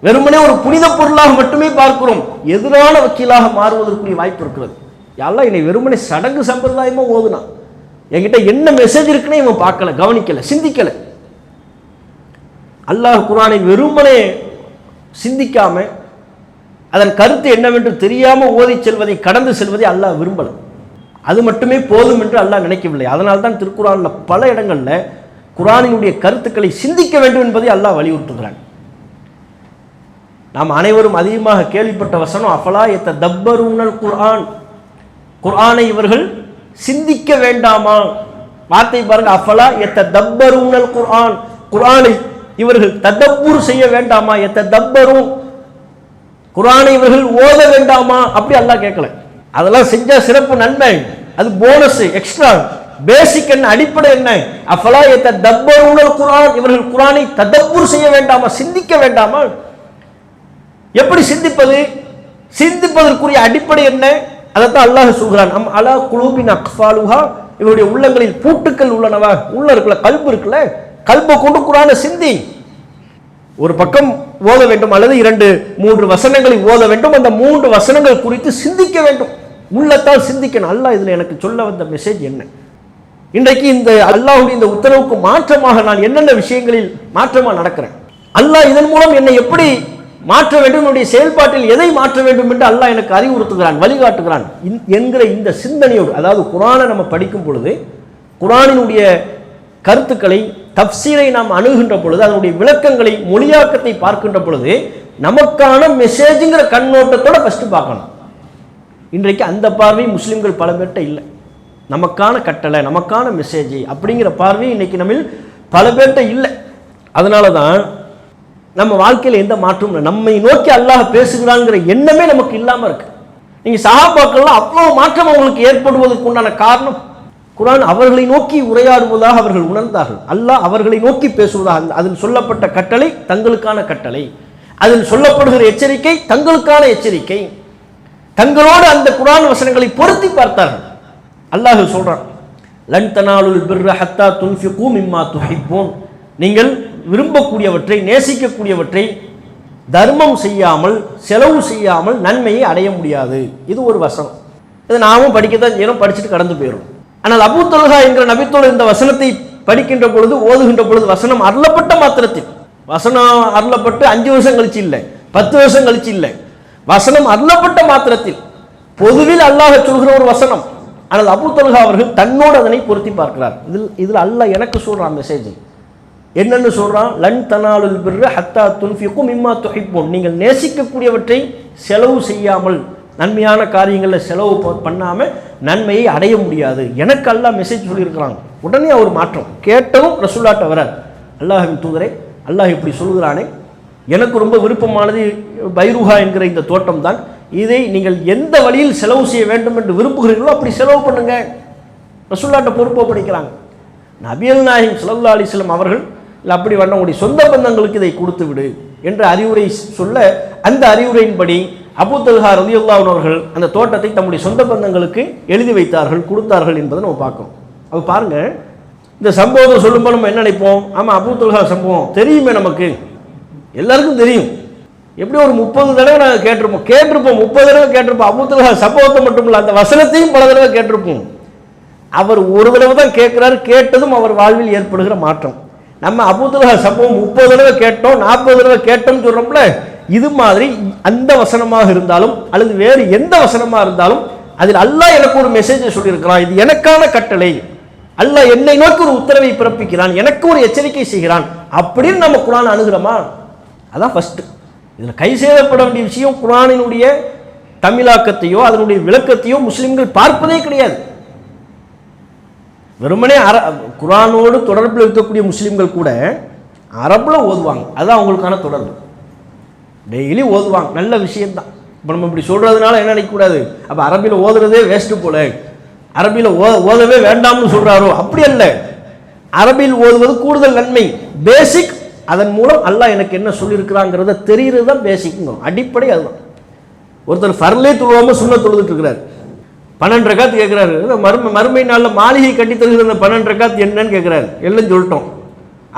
வெறுமனே ஒரு புனித பொருளாக மட்டுமே பார்க்கிறோம், எதிரான வக்கீலாக மாறுவதற்குரிய வாய்ப்பு இருக்கிறது. யாரெல்லாம் என்னை வெறுமனே சடங்கு சம்பிரதாயமா ஓதுனா, என்கிட்ட என்ன மெசேஜ் இருக்குன்னே இவன் பார்க்கல, கவனிக்கல, சிந்திக்கல. அல்லாஹ் குர்ஆனை வெறுமனே சிந்திக்காம அதன் கருத்து என்னவென்று தெரியாம ஓதி செல்வதை, கடந்து செல்வதை அல்லாஹ் விரும்பல. அது மட்டுமே போதும் என்று அல்லாஹ் நினைக்கவில்லை. அதனால்தான் திருக்குர்ஆன்ல பல இடங்கள்ல குர்ஆனினுடைய கருத்துக்களை சிந்திக்க வேண்டும் என்பதை அல்லாஹ் வலியுறுத்துகிறான். நாம் அனைவரும் அதிகமாக கேள்விப்பட்ட வசனம் அஃபலா யததப்பரூனல் குர்ஆன், குர்ஆனை இவர்கள் சிந்திக்க வேண்டாமா? வார்த்தை பாருங்க, அஃபலா யததப்பரூனல் குர்ஆன், குர்ஆனை இவர்கள் ததப்பூர் செய்ய வேண்டாமா? யததப்பரு, குர்ஆனை இவர்கள் ஓத வேண்டாமா? அப்படி அல்லாஹ் கேட்கல. அதெல்லாம் செஞ்சா சிறப்பு நன்மை, அது போனஸ், எக்ஸ்ட்ரா. பேசிக் என்ன, அடிப்படை என்ன? அஃபலா யததப்பரூனல் குர்ஆன், இவர்கள் குர்ஆனை ததப்பூர் செய்ய வேண்டாமா, சிந்திக்க வேண்டாமா? எப்படி சிந்திப்பது? சிந்திப்பதற்குரிய அடிப்படை என்ன? அதைத்தான் அல்லாஹ் சொல்கிறான், அம் அலா குலூபின் அக்ஃபாலுஹா, இவருடைய உள்ளங்களில் பூட்டுக்கள் உள்ளனவா? உள்ள இருக்குல்ல, கல்பு இருக்குல்ல, கல்பை கொண்டு குர்ஆனை சிந்தி. ஒரு பக்கம் ஓத வேண்டும் அல்லது 2-3 வசனங்களை ஓத வேண்டும், அந்த 3 வசனங்கள் குறித்து சிந்திக்க வேண்டும், உள்ளத்தால் சிந்திக்கணும். அல்லாஹ் இதுல எனக்கு சொல்ல வந்த மெசேஜ் என்ன? இன்றைக்கு இந்த அல்லாஹ்வுடைய இந்த உத்தரவுக்கு மாற்றமாக நான் என்னென்ன விஷயங்களில் மாற்றமா நடக்கிறேன், அல்லாஹ் இதன் மூலம் என்னை எப்படி மாற்ற வேண்டும், என்னுடைய செயல்பாட்டில் எதை மாற்ற வேண்டும் என்று அல்லாஹ் எனக்கு அறிவுறுத்துகிறான், வழிகாட்டுகிறான் என்கிற இந்த சிந்தனையோடு, அதாவது குர்ஆனை நம்ம படிக்கும் பொழுது குர்ஆனினுடைய கருத்துக்களை, தப்சீரை நாம் அணுகின்ற பொழுது, அதனுடைய விளக்கங்களை, மொழியாக்கத்தை பார்க்கின்ற பொழுது நமக்கான மெசேஜ்ங்கிற கண்ணோட்டத்தோட ஃபர்ஸ்ட் பார்க்கணும். இன்றைக்கு அந்த பார்வை முஸ்லிம்கள் பல பேர்கிட்ட இல்லை. நமக்கான கட்டளை, நமக்கான மெசேஜ் அப்படிங்கிற பார்வை இன்னைக்கு நம்ம பல பேர்கிட்ட இல்லை. அதனால தான் நம்ம வாழ்க்கையில் எந்த மாற்றமும் இல்லை. நம்மை நோக்கி அல்லாஹ் பேசுகிறான்ங்கிற எண்ணமே நமக்கு இல்லாமல் இருக்கு. நீங்க சஹாபாக்கள்லாம் அவ்வளவு மாற்றம் அவங்களுக்கு ஏற்படுவதற்கு உண்டான காரணம், குர்ஆன் அவர்களை நோக்கி உரையாடுவதாக அவர்கள் உணர்ந்தார்கள். அல்லாஹ் அவர்களை நோக்கி பேசுவதாக, அதில் சொல்லப்பட்ட கட்டளை தங்களுக்கான கட்டளை, அதில் சொல்லப்படுகிற எச்சரிக்கை தங்களுக்கான எச்சரிக்கை. தங்களோடு அந்த குர்ஆன் வசனங்களை பொருத்தி பார்த்தார்கள். அல்லாஹ் சொல்றான், லன் தனாலுல் பிர்ர ஹத்தா துன்ஃபிகு மிம்மா துஹிப்பூன், நீங்கள் விரும்பக்கூடியவற்றை, நேசிக்கக்கூடியவற்றை தர்மம் செய்யாமல், செலவு செய்யாமல் நன்மையை அடைய முடியாது. இது ஒரு வசனம். இதை நாமும் படிக்கத்தான் செய்யணும், படிச்சுட்டு கடந்து போயிடும். ஆனால் அபூ தல்ஹா என்கிற நபித்தோழர் இந்த வசனத்தை படிக்கின்ற பொழுது, ஓதுகின்ற பொழுது, வசனம் அருளப்பட்ட மாத்திரத்தில், வசனம் அருளப்பட்டு 5 வருஷம் கழிச்சு இல்லை, 10 வருஷம் கழிச்சு இல்லை, வசனம் அருளப்பட்ட மாத்திரத்தில் பொதுவில் அல்லாஹ் சொல்கிற ஒரு வசனம். ஆனால் அபூ தல்ஹா அவர்கள் தன்னோடு அதனை பொருத்தி பார்க்கிறார். இதில் அல்லாஹ் எனக்கு சொல்றான் மெசேஜ் என்னன்னு சொல்றான், லன் தனாலுல் பிர்ர ஹத்தா துன்ஃபிகு மிம்மா துஹிப்பூன், நீங்கள் நேசிக்கக்கூடியவற்றை செலவு செய்யாமல், நன்மையான காரியங்களில் செலவு பண்ணாம நன்மையை அடைய முடியாது. எனக்கு அல்லாஹ் மெசேஜ் சொல்லியிருக்கிறாங்க. உடனே அவர் மாற்றம் கேட்டதும் ரசூலுல்லாஹ்ட்ட வரார், அல்லாஹ்வின் தூதரே, அல்லாஹ் இப்படி சொல்கிறானே, எனக்கு ரொம்ப விருப்பமானது பைருஹா என்கிற இந்த தோட்டம் தான், இதை நீங்கள் எந்த வழியில் செலவு செய்ய வேண்டும் என்று விரும்புகிறீர்களோ அப்படி செலவு பண்ணுங்க. ரசூலுல்லாஹ்ட்ட பொறுப்பை படிக்கிறாங்க. நபிகள் நாயகம் ஸல்லல்லாஹு அலைஹி வஸல்லம் அவர்கள் இல்லை அப்படி வேண்டாம், உடைய சொந்த பந்தங்களுக்கு இதை கொடுத்து விடு என்ற அறிவுரை சொல்ல, அந்த அறிவுரையின்படி அபூ தல்ஹா ரலியல்லாஹு அன்ஹு அவர்கள் அந்த தோட்டத்தை தம்முடைய சொந்த பந்தங்களுக்கு எழுதி வைத்தார்கள், கொடுத்தார்கள் என்பதை நம்ம பார்க்கணும். அது பாருங்க, இந்த சம்பவத்தை சொல்லும்போது நம்ம என்ன நினைப்போம், ஆமாம் அபூ தல்ஹா சம்பவம் தெரியுமே, நமக்கு எல்லாருக்கும் தெரியும். எப்படி ஒரு 30 தடவை நாங்கள் கேட்டிருப்போம் 30 தடவை கேட்டிருப்போம். அபூ தல்ஹா சம்பவத்தை மட்டும் இல்லை, அந்த வசனத்தையும் பல தடவை கேட்டிருப்போம். அவர் ஒரு தடவை தான் கேட்கிறார், கேட்டதும் அவர் வாழ்வில் ஏற்படுகிற மாற்றம். நம்ம அபூ தல்ஹா சம்பவம் 30 தடவை கேட்டோம், 40 தடவை கேட்டோம்னு சொல்றோம்ல, இது மாதிரி அந்த வசனமாக இருந்தாலும் அல்லது வேறு எந்த வசனமா இருந்தாலும் அதில் அல்லாஹ் எனக்கு ஒரு மெசேஜை சொல்லியிருக்கிறான், இது எனக்கான கட்டளை, அல்லாஹ் என்னை நோக்கி ஒரு உத்தரவை பிறப்பிக்கிறான், எனக்கு ஒரு எச்சரிக்கை செய்கிறான் அப்படின்னு நம்ம குர்ஆன் அணுகிறோமா? அதான் ஃபர்ஸ்ட். இதில் கை செய்யப்பட வேண்டிய விஷயம், குர்ஆனினுடைய தமிழாக்கத்தையோ அதனுடைய விளக்கத்தையோ முஸ்லிம்கள் பார்ப்பதே கிடையாது. வெறுமனே குர்ஆனோடு தொடர்பில் இருக்கக்கூடிய முஸ்லிம்கள் கூட அரபில் ஓதுவாங்க, அதுதான் அவங்களுக்கான தொடர்பு. டெய்லி ஓதுவாங்க, நல்ல விஷயம்தான். இப்போ நம்ம இப்படி சொல்றதுனால என்ன நினைக்கக்கூடாது, அப்போ அரபியில் ஓதுறதே வேஸ்ட்டு போல, அரபியில் ஓதவே வேண்டாம்னு சொல்றாரோ, அப்படி அல்ல. அரபியில் ஓதுவது கூடுதல் நன்மை, பேசிக். அதன் மூலம் அல்லாஹ் எனக்கு என்ன சொல்லியிருக்கிறாங்கிறத தெரிகிறது தான் பேசிக்குங்க, அடிப்படை அதுதான். ஒருத்தர் ஃபர்லே தொழுவாமல் சுன்னத் தொழுதுட்டு இருக்கிறார். 12 ரக்காத் கேட்குறாரு. மறுமை நாளில் மாளிகை கட்டி தருகிற அந்த 12 ரக்காத் என்னன்னு கேட்குறாரு. எல்லாம் சொல்லிட்டோம்.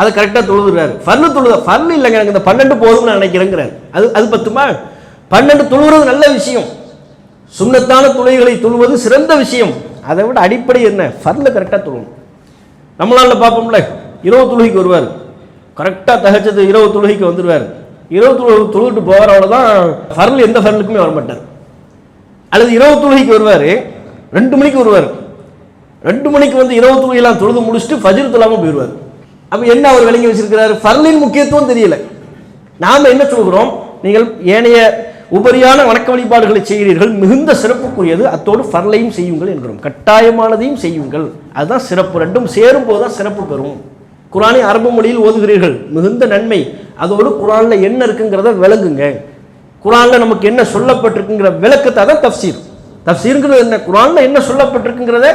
அதை கரெக்டாக தொழுதுறாரு. ஃபர்லு இல்லைங்க, எனக்கு இந்த 12 போதும்னு நான் நினைக்கிறேங்கிறார். அது பத்துமா? 12 தொழுகிறது நல்ல விஷயம், சுன்னத்தான தொழுகைகளை தொழுவது சிறந்த விஷயம். அதை விட அடிப்படை என்ன? ஃபர்ல கரெக்டாக தொழுவும். நம்மளால பார்ப்போம்ல, இரவு தொழுகைக்கு வருவார், கரெக்டாக தகச்சது இரவு தொழுகைக்கு வந்துடுவார். இரவு தொழுகிட்டு போவார், அவ்வளோதான். ஃபர்ல் எந்த ஃபர்லுக்குமே வரமாட்டார். அல்லது இரவு தொழுகைக்கு வருவார், 2 மணிக்கு வருவார். 2 மணிக்கு வந்து இரவு தொழுகையெல்லாம் தொழுது முடிச்சுட்டு ஃபஜ்ர் தொழாமல் போயிடுவார். அப்போ என்ன அவர் விளங்கி வச்சிருக்கிறார்? ஃபர்லின் முக்கியத்துவம் தெரியல. நாம் என்ன சொல்கிறோம்? நீங்கள் ஏனைய உபரியான வணக்க வழிபாடுகளை செய்கிறீர்கள், மிகுந்த சிறப்புக்குரியது, அத்தோடு ஃபர்லையும் செய்யுங்கள் என்கிறோம். கட்டாயமானதையும் செய்யுங்கள், அதுதான் சிறப்பு. ரெண்டும் சேரும் போது தான் சிறப்பு பெறும். குர்ஆனை அரபு மொழியில் ஓதுகிறீர்கள், மிகுந்த நன்மை. அதோடு குர்ஆனில் என்ன இருக்குங்கிறத விளங்குங்க. குர்ஆனில் நமக்கு என்ன சொல்லப்பட்டிருக்குங்கிற விளக்கத்தை தான் தஃப்சீர். தஃப்சீருங்கிறது என்ன? குர்ஆனில் என்ன சொல்லப்பட்டிருக்குங்கிறத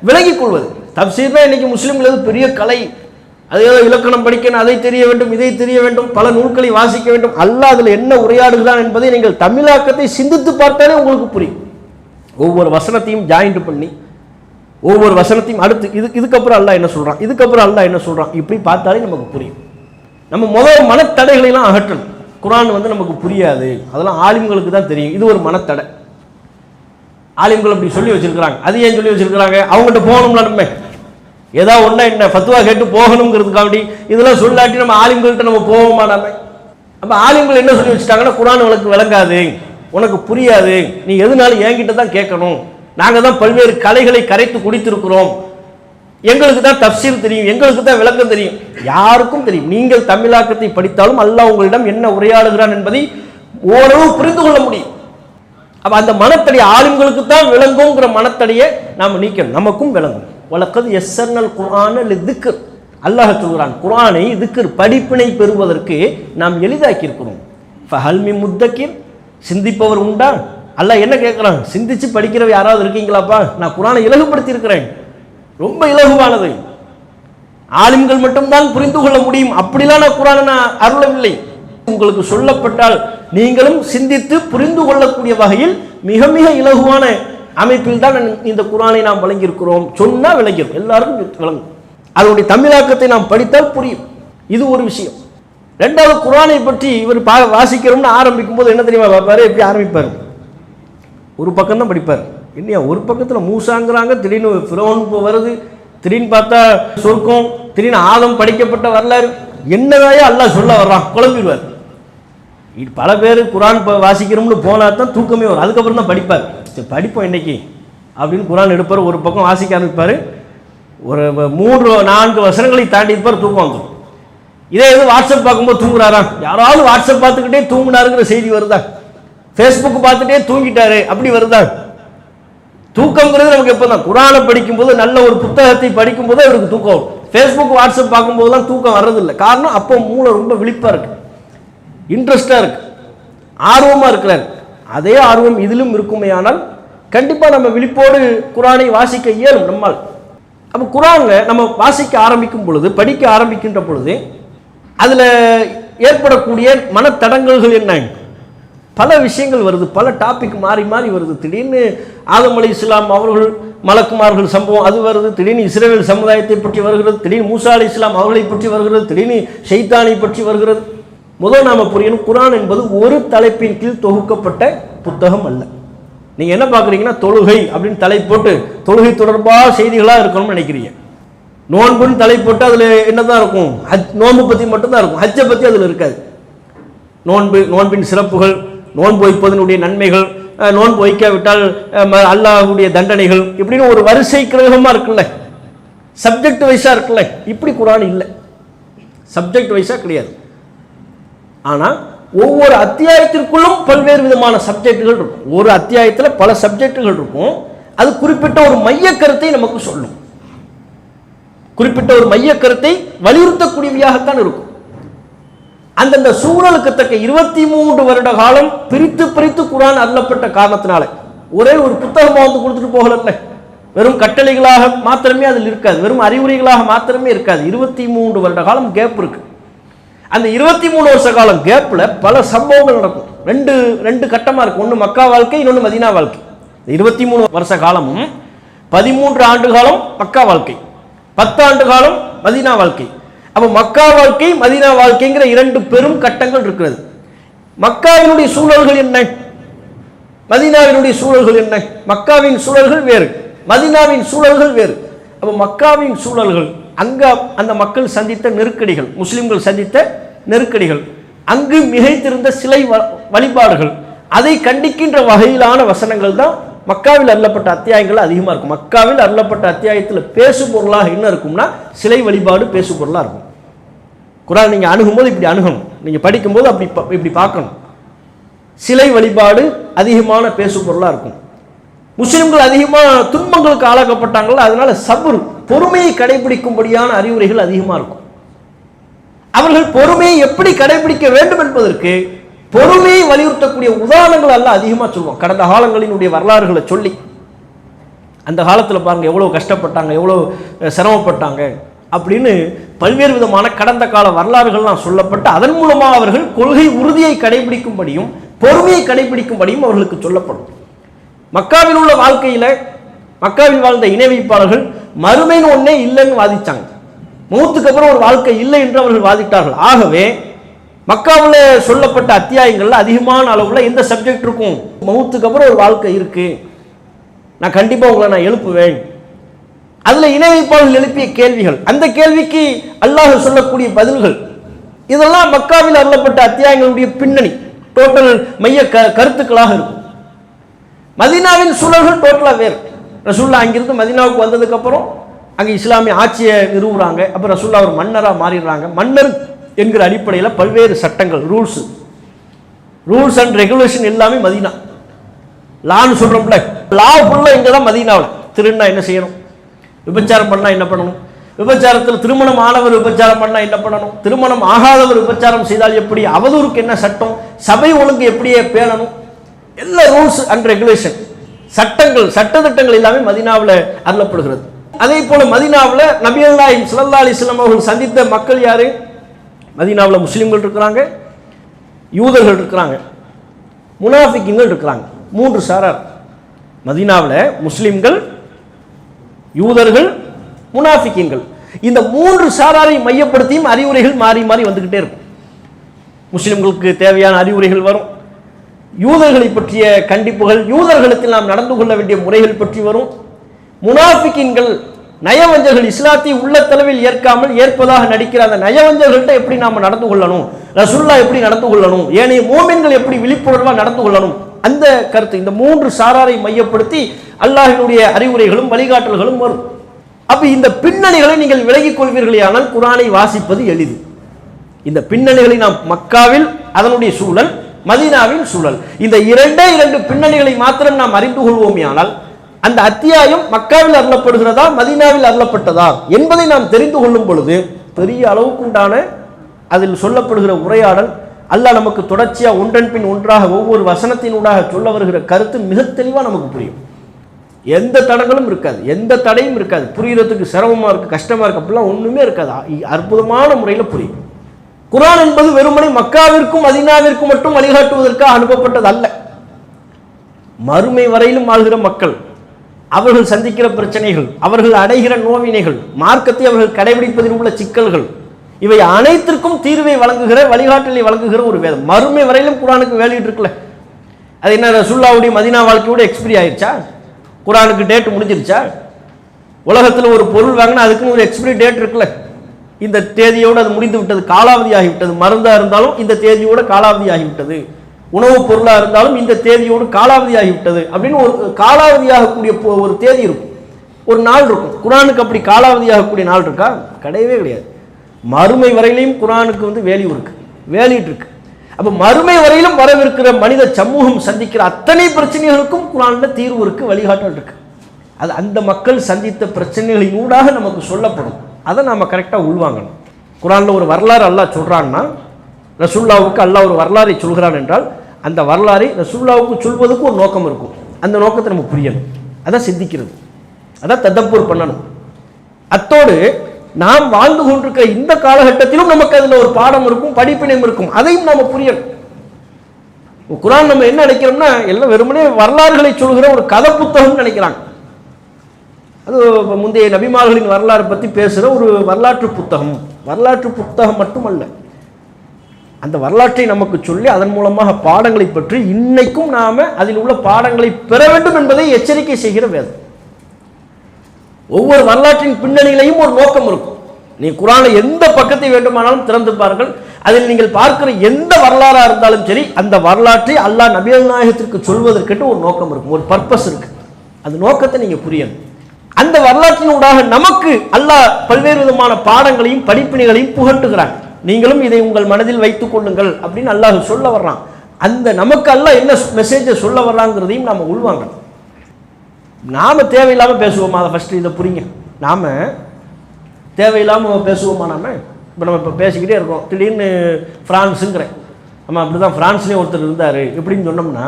விளங்கிக் கொள்வது. தஃப்சீர்னா இன்னைக்கு முஸ்லீம்களது பெரிய கலை. அதே இலக்கணம் படிக்கணும், அதை தெரிய வேண்டும், இதை தெரிய வேண்டும், பல நூல்களை வாசிக்க வேண்டும். அல்லாஹ் அதில் என்ன உரையாடுகிறான் என்பதை நீங்கள் தமிழாக்கத்தை சிந்தித்து பார்த்தாலே உங்களுக்கு புரியும். ஒவ்வொரு வசனத்தையும் ஜாயிண்ட் பண்ணி, ஒவ்வொரு வசனத்தையும் அடுத்து இதுக்கப்புறம் அல்லாஹ் என்ன சொல்றான், இதுக்கப்புறம் அல்லாஹ் என்ன சொல்றான், இப்படி பார்த்தாலே நமக்கு புரியும். நம்ம முதல் மனத்தடைகளை எல்லாம் அகற்றணும். குர்ஆன் வந்து நமக்கு புரியாது, அதெல்லாம் ஆலிம்களுக்கு தான் தெரியும். இது ஒரு மனத்தடை. ஆலிம்கள் அப்படி சொல்லி வச்சிருக்கிறாங்க. அது ஏன் சொல்லி வச்சிருக்கிறாங்க? அவங்ககிட்ட போகணும்ல, நம்ம ஏதாவது ஒன்றா என்ன ஃபத்வா கேட்டு போகணுங்கிறதுக்காண்டி இதெல்லாம் சொல்லாட்டி நம்ம ஆலிம்கள்கிட்ட நம்ம போவோமா? நம்ம அப்போ ஆலிம்கள் என்ன சொல்லி வச்சுட்டாங்கன்னா, குர்ஆன் உனக்கு விளங்காது, உனக்கு புரியாது, நீ எதுனாலும் என்கிட்ட தான் கேட்கணும், நாங்கள் தான் பல்வேறு கலைகளை கரைத்து குடித்திருக்கிறோம், எங்களுக்கு தான் தஃப்சீர் தெரியும், எங்களுக்கு தான் விளக்கம் தெரியும். யாருக்கும் தெரியும். நீங்கள் தமிழாக்கத்தை படித்தாலும் அல்லாஹ் உங்களிடம் என்ன உரையாடுகிறான் என்பதை ஓரளவு புரிந்து கொள்ள முடியும். அப்போ அந்த மனத்தடை ஆலிம்களுக்கு தான் விளங்குங்கிற மனத்தடையை நாம் நீக்கணும், நமக்கும் விளங்கும். வலக்கத் யஸ்ஸர்னல் குர்ஆன லிذிக்ர், அல்லாஹ் சொல்கிறான், குர்ஆனை திக்ர் படிப்பினை பெறுவதற்கு நாம் எளிதாக்கி இருக்கிறோம். ஃபஹல் மின் முத்தக்கிர், சிந்திப்பவர் உண்டா? அல்லாஹ் என்ன கேட்குறான்? சிந்திச்சு படிக்கிறவ யாராவது இருக்கீங்களாப்பா? நான் குர்ஆனை இலகுபடுத்தி இருக்கிறேன், ரொம்ப இலகுவானது, ஆலிம்கள் மட்டும்தான் புரிந்து கொள்ள முடியும், அப்படிலாம் நான் குர்ஆனை நான் அருளவில்லை. உங்களுக்கு சொல்லப்பட்டால் நீங்களும் சிந்தித்து புரிந்து கொள்ளக்கூடிய வகையில் மிக மிக இலகுவான அமைப்பில் தான் இந்த குர்ஆனை நாம் வழங்கியிருக்கிறோம். சொன்னா விளங்கிடும், எல்லாருக்கும் விளங்கும். அதனுடைய தமிழாக்கத்தை நாம் படித்தால் புரியும். இது ஒரு விஷயம். ரெண்டாவது, குர்ஆனை பற்றி இவர் வாசிக்கிறோம்னு ஆரம்பிக்கும் போது என்ன தெரியுமா பார்ப்பாரு? எப்படி ஆரம்பிப்பார்? ஒரு பக்கம் தான் படிப்பார். இல்லையா? ஒரு பக்கத்தில் மூசாங்கிறாங்க, திடீர்னு ஃபிரௌன் வருது, திடீர்னு பார்த்தா சொர்க்கம், திடீர்னு ஆதம் படைக்கப்பட்ட வரலாறு, என்னதாயே அல்லாஹ் சொல்ல வர்றான், குழம்பிடுவார். பல பேர் குர்ஆன் வாசிக்கிறோம்னு போனா தான் தூக்கமே வரும், அதுக்கப்புறம் தான் படிப்பார். சரி படிப்போம் இன்னைக்கு அப்படின்னு குர்ஆன் எடுப்பார், ஒரு பக்கம் வாசிக்க ஆரம்பிப்பார், ஒரு 3-4 வசனங்களை தாண்டி இருப்பார், தூக்கம் வந்துடும். இதே எது வாட்ஸ்அப் பார்க்கும்போது தூங்குறாரா? யாராவது வாட்ஸ்அப் பார்த்துக்கிட்டே தூங்குனாருங்கிற செய்தி வருதா? ஃபேஸ்புக் பார்த்துட்டே தூங்கிட்டாரு அப்படி வருதா? தூக்கங்கிறது நமக்கு எப்போ தான்? குர்ஆனை படிக்கும்போது, நல்ல ஒரு புத்தகத்தை படிக்கும்போது அவருக்கு தூக்கம் வரும். ஃபேஸ்புக் வாட்ஸ்அப் பார்க்கும்போதுலாம் தூக்கம் வர்றதில்லை. காரணம், அப்போ மூளை ரொம்ப விழிப்பாக இருக்கு, இன்ட்ரெஸ்டாக இருக்கு, ஆர்வமாக இருக்கிறார். அதே ஆர்வம் இதிலும் இருக்குமே ஆனால் கண்டிப்பாக நம்ம விழிப்போடு குர்ஆனை வாசிக்க இயலும் நம்மால். அப்போ குர்ஆனில் நம்ம வாசிக்க ஆரம்பிக்கும் பொழுது, படிக்க ஆரம்பிக்கின்ற பொழுது அதில் ஏற்படக்கூடிய மனத்தடங்கல்கள் என்ன? பல விஷயங்கள் வருது, பல டாபிக் மாறி மாறி வருது. திடீர்னு ஆதம் அலைஹிஸ்ஸலாம் அவர்கள் மலக்குமார்கள் சம்பவம் அது வருது, திடீர்னு இஸ்ரவேல் சமுதாயத்தை பற்றி வருகிறது, திடீர்னு மூசா அலைஹிஸ்ஸலாம் அவர்களை பற்றி வருகிறது, திடீர்னு ஷைத்தானை பற்றி வருகிறது. முதல் நாம புரியணும், குர்ஆன் என்பது ஒரு தலைப்பின் கீழ் தொகுக்கப்பட்ட புத்தகம் அல்ல. நீங்க என்ன பார்க்குறீங்கன்னா, தொழுகை அப்படின்னு தலை போட்டு தொழுகை தொடர்பாக செய்திகளாக இருக்கணும்னு நினைக்கிறீங்க. நோன்புன்னு தலை போட்டு அதில் என்னதான் இருக்கும்? நோன்பு பற்றி மட்டும்தான் இருக்கும், ஹஜ்ஜை பற்றி அதில் இருக்காது. நோன்பின் சிறப்புகள், நோன்பு வைப்பதனுடைய நன்மைகள், நோன்பு வைக்காவிட்டால் அல்லாஹ்வுடைய தண்டனைகள், இப்படின்னு ஒரு வரிசை கிரகமாக இருக்குல்ல, சப்ஜெக்ட் வைஸாக இருக்குல்ல. இப்படி குர்ஆன் இல்லை, சப்ஜெக்ட் வைஸாக கிடையாது. ஆனால் ஒவ்வொரு அத்தியாயத்திற்குள்ளும் பல்வேறு விதமான சப்ஜெக்டுகள் இருக்கும். ஒரு அத்தியாயத்தில் பல சப்ஜெக்டுகள் இருக்கும். அது குறிப்பிட்ட ஒரு மைய கருத்தை நமக்கு சொல்லும், குறிப்பிட்ட ஒரு மைய கருத்தை வலியுறுத்தக்கூடியவையாகத்தான் இருக்கும். அந்தந்த சூழலுக்கு தக்க 23 வருட காலம் பிரித்து பிரித்து குர்ஆன் அருளப்பட்ட காரணத்தினால ஒரே ஒரு புத்தகமாக வந்து கொடுத்துட்டு போகல, வெறும் கட்டளைகளாக மாத்திரமே அதில் இருக்காது, வெறும் அறிவுரைகளாக மாத்திரமே இருக்காது. 23 வருட காலம் கேப் இருக்கு. அந்த 23 வருஷ காலம் கேப்ல பல சம்பவங்கள் நடக்கும். ரெண்டு கட்டமா இருக்கும். ஒன்று மக்கா வாழ்க்கை, இன்னொன்று மதீனா வாழ்க்கை. 23 வருஷ காலமும் 13 ஆண்டு காலம் மக்கா வாழ்க்கை, 10 ஆண்டு காலம் மதீனா வாழ்க்கை. அப்ப மக்கா வாழ்க்கை மதீனா வாழ்க்கைங்கிற 2 பெரும் கட்டங்கள் இருக்கிறது. மக்காவினுடைய சூழல்கள் என்ன, மதீனாவினுடைய சூழல்கள் என்ன? மக்காவின் சூழல்கள் வேறு, மதீனாவின் சூழல்கள் வேறு. அப்ப மக்காவின் சூழல்கள், அங்க அந்த மக்கள் சந்தித்த நெருக்கடிகள், முஸ்லிம்கள் சந்தித்த நெருக்கடிகள், அங்கு மிகைத்திருந்த சிலை வழிபாடுகள், அதை கண்டிக்கின்ற வகையிலான வசனங்கள் தான் மக்காவில் அருளப்பட்ட அத்தியாயங்கள் அதிகமாக இருக்கும். மக்காவில் அருளப்பட்ட அத்தியாயத்தில் பேசு பொருளாக என்ன இருக்கும்னா சிலை வழிபாடு பேசு பொருளாக இருக்கும். குர்ஆன் நீங்கள் அணுகும்போது இப்படி அணுகணும், நீங்கள் படிக்கும்போது இப்படி பார்க்கணும். சிலை வழிபாடு அதிகமான பேசு பொருளாக இருக்கும். முஸ்லிம்கள் அதிகமாக துன்பங்களுக்கு ஆளாக்கப்பட்டாங்களா, அதனால சபுர், பொறுமையை கடைபிடிக்கும்படியான அறிவுரைகள் அதிகமாக இருக்கும். அவர்கள் பொறுமையை எப்படி கடைபிடிக்க வேண்டும் என்பதற்கு பொறுமையை வலியுறுத்தக்கூடிய உதாரணங்கள் எல்லாம் அதிகமாக சொல்லுவோம். கடந்த காலங்களினுடைய வரலாறுகளை சொல்லி, அந்த காலத்தில் பாருங்க எவ்வளோ கஷ்டப்பட்டாங்க, எவ்வளோ சிரமப்பட்டாங்க அப்படின்னு பல்வேறு விதமான கடந்த கால வரலாறுகள்லாம் சொல்லப்பட்டு அதன் மூலமாக அவர்கள் கொள்கை உறுதியை கடைபிடிக்கும்படியும் பொறுமையை கடைபிடிக்கும்படியும் அவர்களுக்கு சொல்லப்படும். மக்காவில் உள்ள வாழ்க்கையில் மக்காவில் வாழ்ந்த இணை வைப்பாளர்கள் மறுமைன்னு ஒன்னே இல்லைன்னு வாதிச்சாங்க. மௌத்துக்கு அப்புறம் ஒரு வாழ்க்கை இல்லை என்று அவர்கள் வாதிட்டார்கள். ஆகவே மக்காவில் சொல்லப்பட்ட அத்தியாயங்கள்ல அதிகமான அளவுல எந்த சப்ஜெக்ட் இருக்கும், மௌத்துக்கு அப்புறம் ஒரு வாழ்க்கை இருக்கு, நான் கண்டிப்பா உங்களை நான் எழுப்புவேன். அதுல இணை வைப்பாளர்கள் எழுப்பிய கேள்விகள், அந்த கேள்விக்கு அல்லாஹ் சொல்லக்கூடிய பதில்கள், இதெல்லாம் மக்காவில் அருளப்பட்ட அத்தியாயங்களுடைய பின்னணி, டோட்டல் மைய கருத்துக்களாக இருக்கும். மதீனாவின் சூழல்கள் டோட்டலா வேறு. ரசூல்லா அங்கிருந்து மதீனாவுக்கு வந்ததுக்கு அப்புறம் அங்கே இஸ்லாமிய ஆட்சியை நிறுவுறாங்க. அப்போ ரசூல்லா ஒரு மன்னராக மாறிடுறாங்க. மன்னர் என்கிற அடிப்படையில் பல்வேறு சட்டங்கள், ரூல்ஸ் அண்ட் ரெகுலேஷன் எல்லாமே மதீனா. லான்னு சொல்கிறோம்ல, லா ஃபுல்லாக இங்கே தான் மதீனாவில். திருன்னா என்ன செய்யணும், விபச்சாரம் பண்ணால் என்ன பண்ணணும், விபச்சாரத்தில் திருமணம் ஆனவர் விபச்சாரம் பண்ணால் என்ன பண்ணணும், திருமணம் ஆகாதவர் விபச்சாரம் செய்தால் எப்படி, அவதூறுக்கு என்ன சட்டம், சபை ஒழுங்கு எப்படியே பேணணும், எல்லா ரூல்ஸ் அண்ட் ரெகுலேஷன், சட்டங்கள், சட்டத்திட்டங்கள் எல்லாமே மதீனாவில் அருளப்படுகிறது. அதே போல மதீனாவில் நபிகள் நாயகம் ஸல்லல்லாஹு அலைஹி வஸல்லம் அவர்கள் சந்தித்த மக்கள் யாரு? மதீனாவில் முஸ்லிம்கள் இருக்கிறாங்க, யூதர்கள் இருக்கிறாங்க, முனாஃபிக்குகள் இருக்கிறாங்க. 3 சாரார் மதீனாவில், முஸ்லிம்கள், யூதர்கள், முனாஃபிக்குகள். இந்த 3 சாராரை மையப்படுத்தியும் அறிவுரைகள் மாறி மாறி வந்துகிட்டே இருக்கும். முஸ்லிம்களுக்கு தேவையான அறிவுரைகள் வரும், யூதர்களை பற்றிய கண்டிப்புகள், யூதர்களுக்கு நாம் நடந்து கொள்ள வேண்டிய முறைகள் பற்றி வரும். முனாஃபிக்கின்கள், நயவஞ்சர்கள், இஸ்லாத்தை உள்ளத்தளவில் ஏற்காமல் ஏற்பதாக நடிக்கிற அந்த நயவஞ்சர்கள்ட்ட எப்படி நாம் நடந்து கொள்ளணும், ரசூல்லா எப்படி நடந்து கொள்ளணும், ஏனைய மோமின்கள் எப்படி விழிப்புணர்வாக நடந்து கொள்ளணும், அந்த கருத்து. இந்த 3 சாராரை மையப்படுத்தி அல்லாஹ்வினுடைய அறிவுரைகளும் வழிகாட்டல்களும் வரும். அப்ப இந்த பின்னணிகளை நீங்கள் விலகிக் கொள்வீர்களானால் குர்ஆனை வாசிப்பது எளிது. இந்த பின்னணிகளை நாம் மக்காவில் அதனுடைய சூழல், மதீனாவின் சூழல், இந்த 2 பின்னணிகளை மாத்திரம் நாம் அறிந்து கொள்வோமேயானால் அந்த அத்தியாயம் மக்காவில் அருளப்படுகிறதா மதீனாவில் அருளப்பட்டதா என்பதை நாம் தெரிந்து கொள்ளும் பொழுது பெரிய அளவுக்குண்டான அதில் சொல்லப்படுகிற உரையாடல், அல்லாஹ் நமக்கு தொடர்ச்சியா ஒன்றன் பின் ஒன்றாக ஒவ்வொரு வசனத்தினூடாக சொல்ல வருகிற கருத்து மிக தெளிவா நமக்கு புரியும். எந்த தடங்களும் இருக்காது, எந்த தடையும் இருக்காது, புரியறதுக்கு சிரமமா இருக்கு, கஷ்டமா இருக்கு, அப்படிலாம் ஒண்ணுமே இருக்காது, அற்புதமான முறையில் புரியும். குர்ஆன் என்பது வெறுமனே மக்காவிற்கும் மதீனாவிற்கும் மட்டும் வழிகாட்டுவதற்காக அனுப்பப்பட்டது அல்ல. மறுமை வரையிலும் வாழ்கிற மக்கள், அவர்கள் சந்திக்கிற பிரச்சனைகள், அவர்கள் அடைகிற நோவினைகள், மார்க்கத்தை அவர்கள் கடைபிடிப்பதில் உள்ள சிக்கல்கள், இவை அனைத்திற்கும் தீர்வை வழங்குகிற, வழிகாட்டலை வழங்குகிற ஒரு வேதம். மறுமை வரையிலும் குர்ஆனுக்கு வேலிட்டு இருக்குல்ல, அது என்ன ரசூலுல்லாஹ்வுடைய மதீனா வாழ்க்கையோட எக்ஸ்பிரி ஆயிடுச்சா, குர்ஆனுக்கு டேட் முடிஞ்சிருச்சா? உலகத்தில் ஒரு பொருள் வாங்கினா அதுக்குன்னு ஒரு எக்ஸ்பிரி டேட் இருக்குல்ல, இந்த தேதியோடு அது முடிந்து விட்டது, காலாவதி ஆகிவிட்டது. மருந்தா இருந்தாலும் இந்த தேதியோடு காலாவதி ஆகிவிட்டது, உணவுப் பொருளாக இருந்தாலும் இந்த தேதியோடு காலாவதி ஆகிவிட்டது அப்படின்னு ஒரு காலாவதியாகக்கூடிய ஒரு தேதி இருக்கும், ஒரு நாள் இருக்கும். குர்ஆனுக்கு அப்படி காலாவதியாகக்கூடிய நாள் இருக்கா? கிடையவே கிடையாது. மறுமை வரையிலையும் குர்ஆனுக்கு வேல்யூ இருக்கு, வேலிட்டு இருக்கு. அப்ப மறுமை வரையிலும் வரவிருக்கிற மனித சமூகம் சந்திக்கிற அத்தனை பிரச்சனைகளுக்கும் குர்ஆன்ல தீர்வு இருக்கு, வழிகாட்டல் இருக்கு. அது அந்த மக்கள் சந்தித்த பிரச்சனைகளின் ஊடாக நமக்கு சொல்லப்படும், அதை நாம கரெக்டா உள்வாங்கணும். குர்ஆன்ல ஒரு வரலாறு அல்லாஹ் சொல்றான்னா, ரசூலுல்லாஹ்வுக்கு அல்லாஹ் ஒரு வரலாறை சொல்கிறான் என்றால் அந்த வரலாறை ரசூலுல்லாஹ்வுக்கு சொல்வதற்கு ஒரு நோக்கம் இருக்கும். அந்த நோக்கத்தை நமக்கு புரியணும், அதான் சிந்திக்கிறது, அதான் ததப்பூர் பண்ணணும். அத்தோடு நாம் வாழ்ந்து கொண்டிருக்கிற இந்த காலகட்டத்திலும் நமக்கு அதில் ஒரு பாடம் இருக்கும், படிப்பினையும் இருக்கும். அதையும் நாம் புரியணும். குர்ஆன் நம்ம என்ன நினைக்கிறோம்னா எல்லாம் வெறுமனே வரலாறுகளை சொல்கிற ஒரு கதை புத்தகம்னு நினைக்கிறாங்க. அது முந்தைய நபிமார்களின் வரலாறு பற்றி பேசுகிற ஒரு வரலாற்று புத்தகம். வரலாற்று புத்தகம் மட்டுமல்ல, அந்த வரலாற்றை நமக்கு சொல்லி அதன் மூலமாக பாடங்களை பற்றி இன்னைக்கும் நாம அதில் உள்ள பாடங்களை பெற வேண்டும் என்பதை எச்சரிக்கை செய்கிற வேதம். ஒவ்வொரு வரலாற்றின் பின்னணியிலையும் ஒரு நோக்கம் இருக்கும். நீ குர்ஆனை எந்த பக்கத்தை வேண்டுமானாலும் திறந்து பாருங்கள், அதில் நீங்கள் பார்க்கிற எந்த வரலாறா இருந்தாலும் சரி, அந்த வரலாற்றை அல்லாஹ் நபிகள் நாயகத்திற்கு சொல்வதற்கு ஒரு நோக்கம் இருக்கும், ஒரு பர்பஸ் இருக்கு. அந்த நோக்கத்தை நீங்க புரியணும். அந்த வரலாற்றின் ஊடாக நமக்கு அல்லாஹ் பல்வேறு விதமான பாடங்களையும் படிப்பினைகளையும் புகட்டுகிறான். நீங்களும் இதை உங்கள் மனதில் வைத்துக் கொள்ளுங்கள் அப்படின்னு அல்லாஹ் சொல்ல வர்றான். அந்த நமக்கு அல்லாஹ் என்ன மெசேஜை சொல்ல வர்றாங்கிறதையும் நாம உள்வாங்க. நாம தேவையில்லாம பேசுவோமா? அதை ஃபர்ஸ்ட் இதை புரியுங்க. நாம தேவையில்லாம பேசுவோமா? நம்ம பேசிக்கிட்டே இருக்கோம், திடீர்னு பிரான்ஸுங்கிறேன். ஆமாம், அப்படி தான் ஃப்ரான்ஸ்லேயும் ஒருத்தர் இருந்தார் எப்படின்னு சொன்னோம்னா,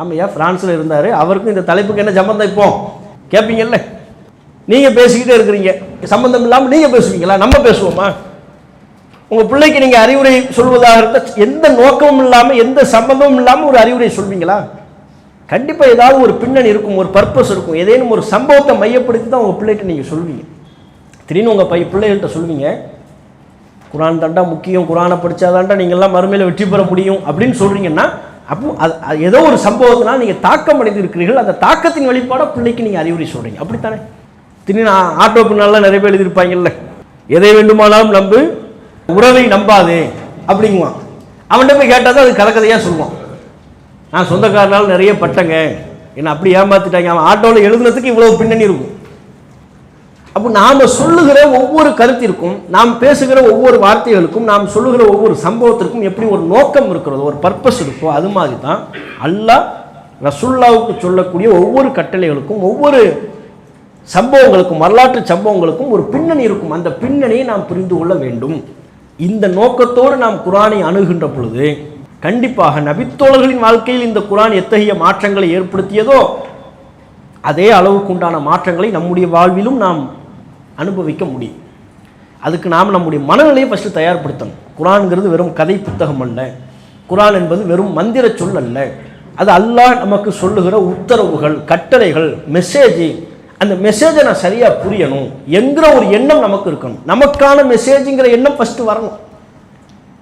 ஆமையா ஃப்ரான்ஸில் இருந்தார், அவருக்கும் இந்த தலைப்புக்கு என்ன சம்மந்தம் இப்போ கேட்பீங்கல்ல. நீங்கள் பேசிக்கிட்டே இருக்கிறீங்க, சம்மந்தம் இல்லாமல் நீங்கள் பேசுவீங்களா? நம்ம பேசுவோமா? உங்கள் பிள்ளைக்கு நீங்கள் அறிவுரை சொல்வதாக இருந்தால் எந்த நோக்கமும் இல்லாமல் எந்த சம்பந்தமும் இல்லாமல் ஒரு அறிவுரை சொல்வீங்களா? கண்டிப்பாக ஏதாவது ஒரு பின்னணி இருக்கும், ஒரு பர்பஸ் இருக்கும். ஏதேனும் ஒரு சம்பவத்தை மையப்படுத்தி தான் உங்கள் பிள்ளைகிட்ட நீங்கள் சொல்வீங்க. திடீர்னு உங்கள் பிள்ளைகள்கிட்ட சொல்வீங்க, குர்ஆன் தாண்டா முக்கியம், குர்ஆனை படித்தாதாண்டா நீங்கள்லாம் மறுமையில் வெற்றி பெற முடியும் அப்படின்னு சொல்கிறீங்கன்னா, அப்போ அது ஏதோ ஒரு சம்பவத்தினால் நீங்கள் தாக்கம் அடைந்து இருக்கிறீர்கள். அந்த தாக்கத்தின் வெளிப்பாட பிள்ளைக்கு நீங்கள் அறிவுரை சொல்கிறீங்க, அப்படித்தானே? திடீர்னு ஆட்டோ பின்னாலாம் நிறைய பேர் எழுதியிருப்பாங்கல்ல, எதை வேண்டுமானாலும் நம்பு, உறவை நம்பாதே அப்படிங்குவான். அவன்கிட்ட போய் கேட்டால் தான் அது கலக்கதையாக சொல்லுவான். நான் சொந்தக்காரனால் நிறைய பட்டங்க, என்ன அப்படி ஏமாத்திட்டாங்க. அவன் ஆட்டோவில் எழுதுனதுக்கு இவ்வளோ பின்னணி இருக்கும். அப்போ நாம் சொல்லுகிற ஒவ்வொரு கருத்திற்கும், நாம் பேசுகிற ஒவ்வொரு வார்த்தைகளுக்கும், நாம் சொல்லுகிற ஒவ்வொரு சம்பவத்திற்கும் எப்படி ஒரு நோக்கம் இருக்கிறதோ, ஒரு பர்பஸ் இருக்கோ, அது மாதிரி தான் அல்லாஹ் ரசூலுல்லாஹ்வுக்கு சொல்லக்கூடிய ஒவ்வொரு கட்டளைகளுக்கும், ஒவ்வொரு சம்பவங்களுக்கும், வரலாற்று சம்பவங்களுக்கும் ஒரு பின்னணி இருக்கும். அந்த பின்னணியை நாம் புரிந்து கொள்ள வேண்டும். இந்த நோக்கத்தோடு நாம் குர்ஆனை அணுகின்ற பொழுது கண்டிப்பாக நபித்தோழர்களின் வாழ்க்கையில் இந்த குர்ஆன் எத்தகைய மாற்றங்களை ஏற்படுத்தியதோ அதே அளவுக்கு உண்டான மாற்றங்களை நம்முடைய வாழ்விலும் நாம் அனுபவிக்க முடியும். அதுக்கு நாம் நம்முடைய மனநிலையை ஃபஸ்ட்டு தயார்படுத்தணும். குர்ஆன்ங்கிறது வெறும் கதை புத்தகம் அல்ல, குர்ஆன் என்பது வெறும் மந்திர சொல் அல்ல. அது அல்லாஹ் நமக்கு சொல்லுகிற உத்தரவுகள், கட்டளைகள், மெசேஜ். அந்த மெசேஜை நான் சரியாக புரியணும் என்கிற ஒரு எண்ணம் நமக்கு இருக்கணும். நமக்கான மெசேஜுங்கிற எண்ணம் ஃபஸ்ட்டு வரணும்.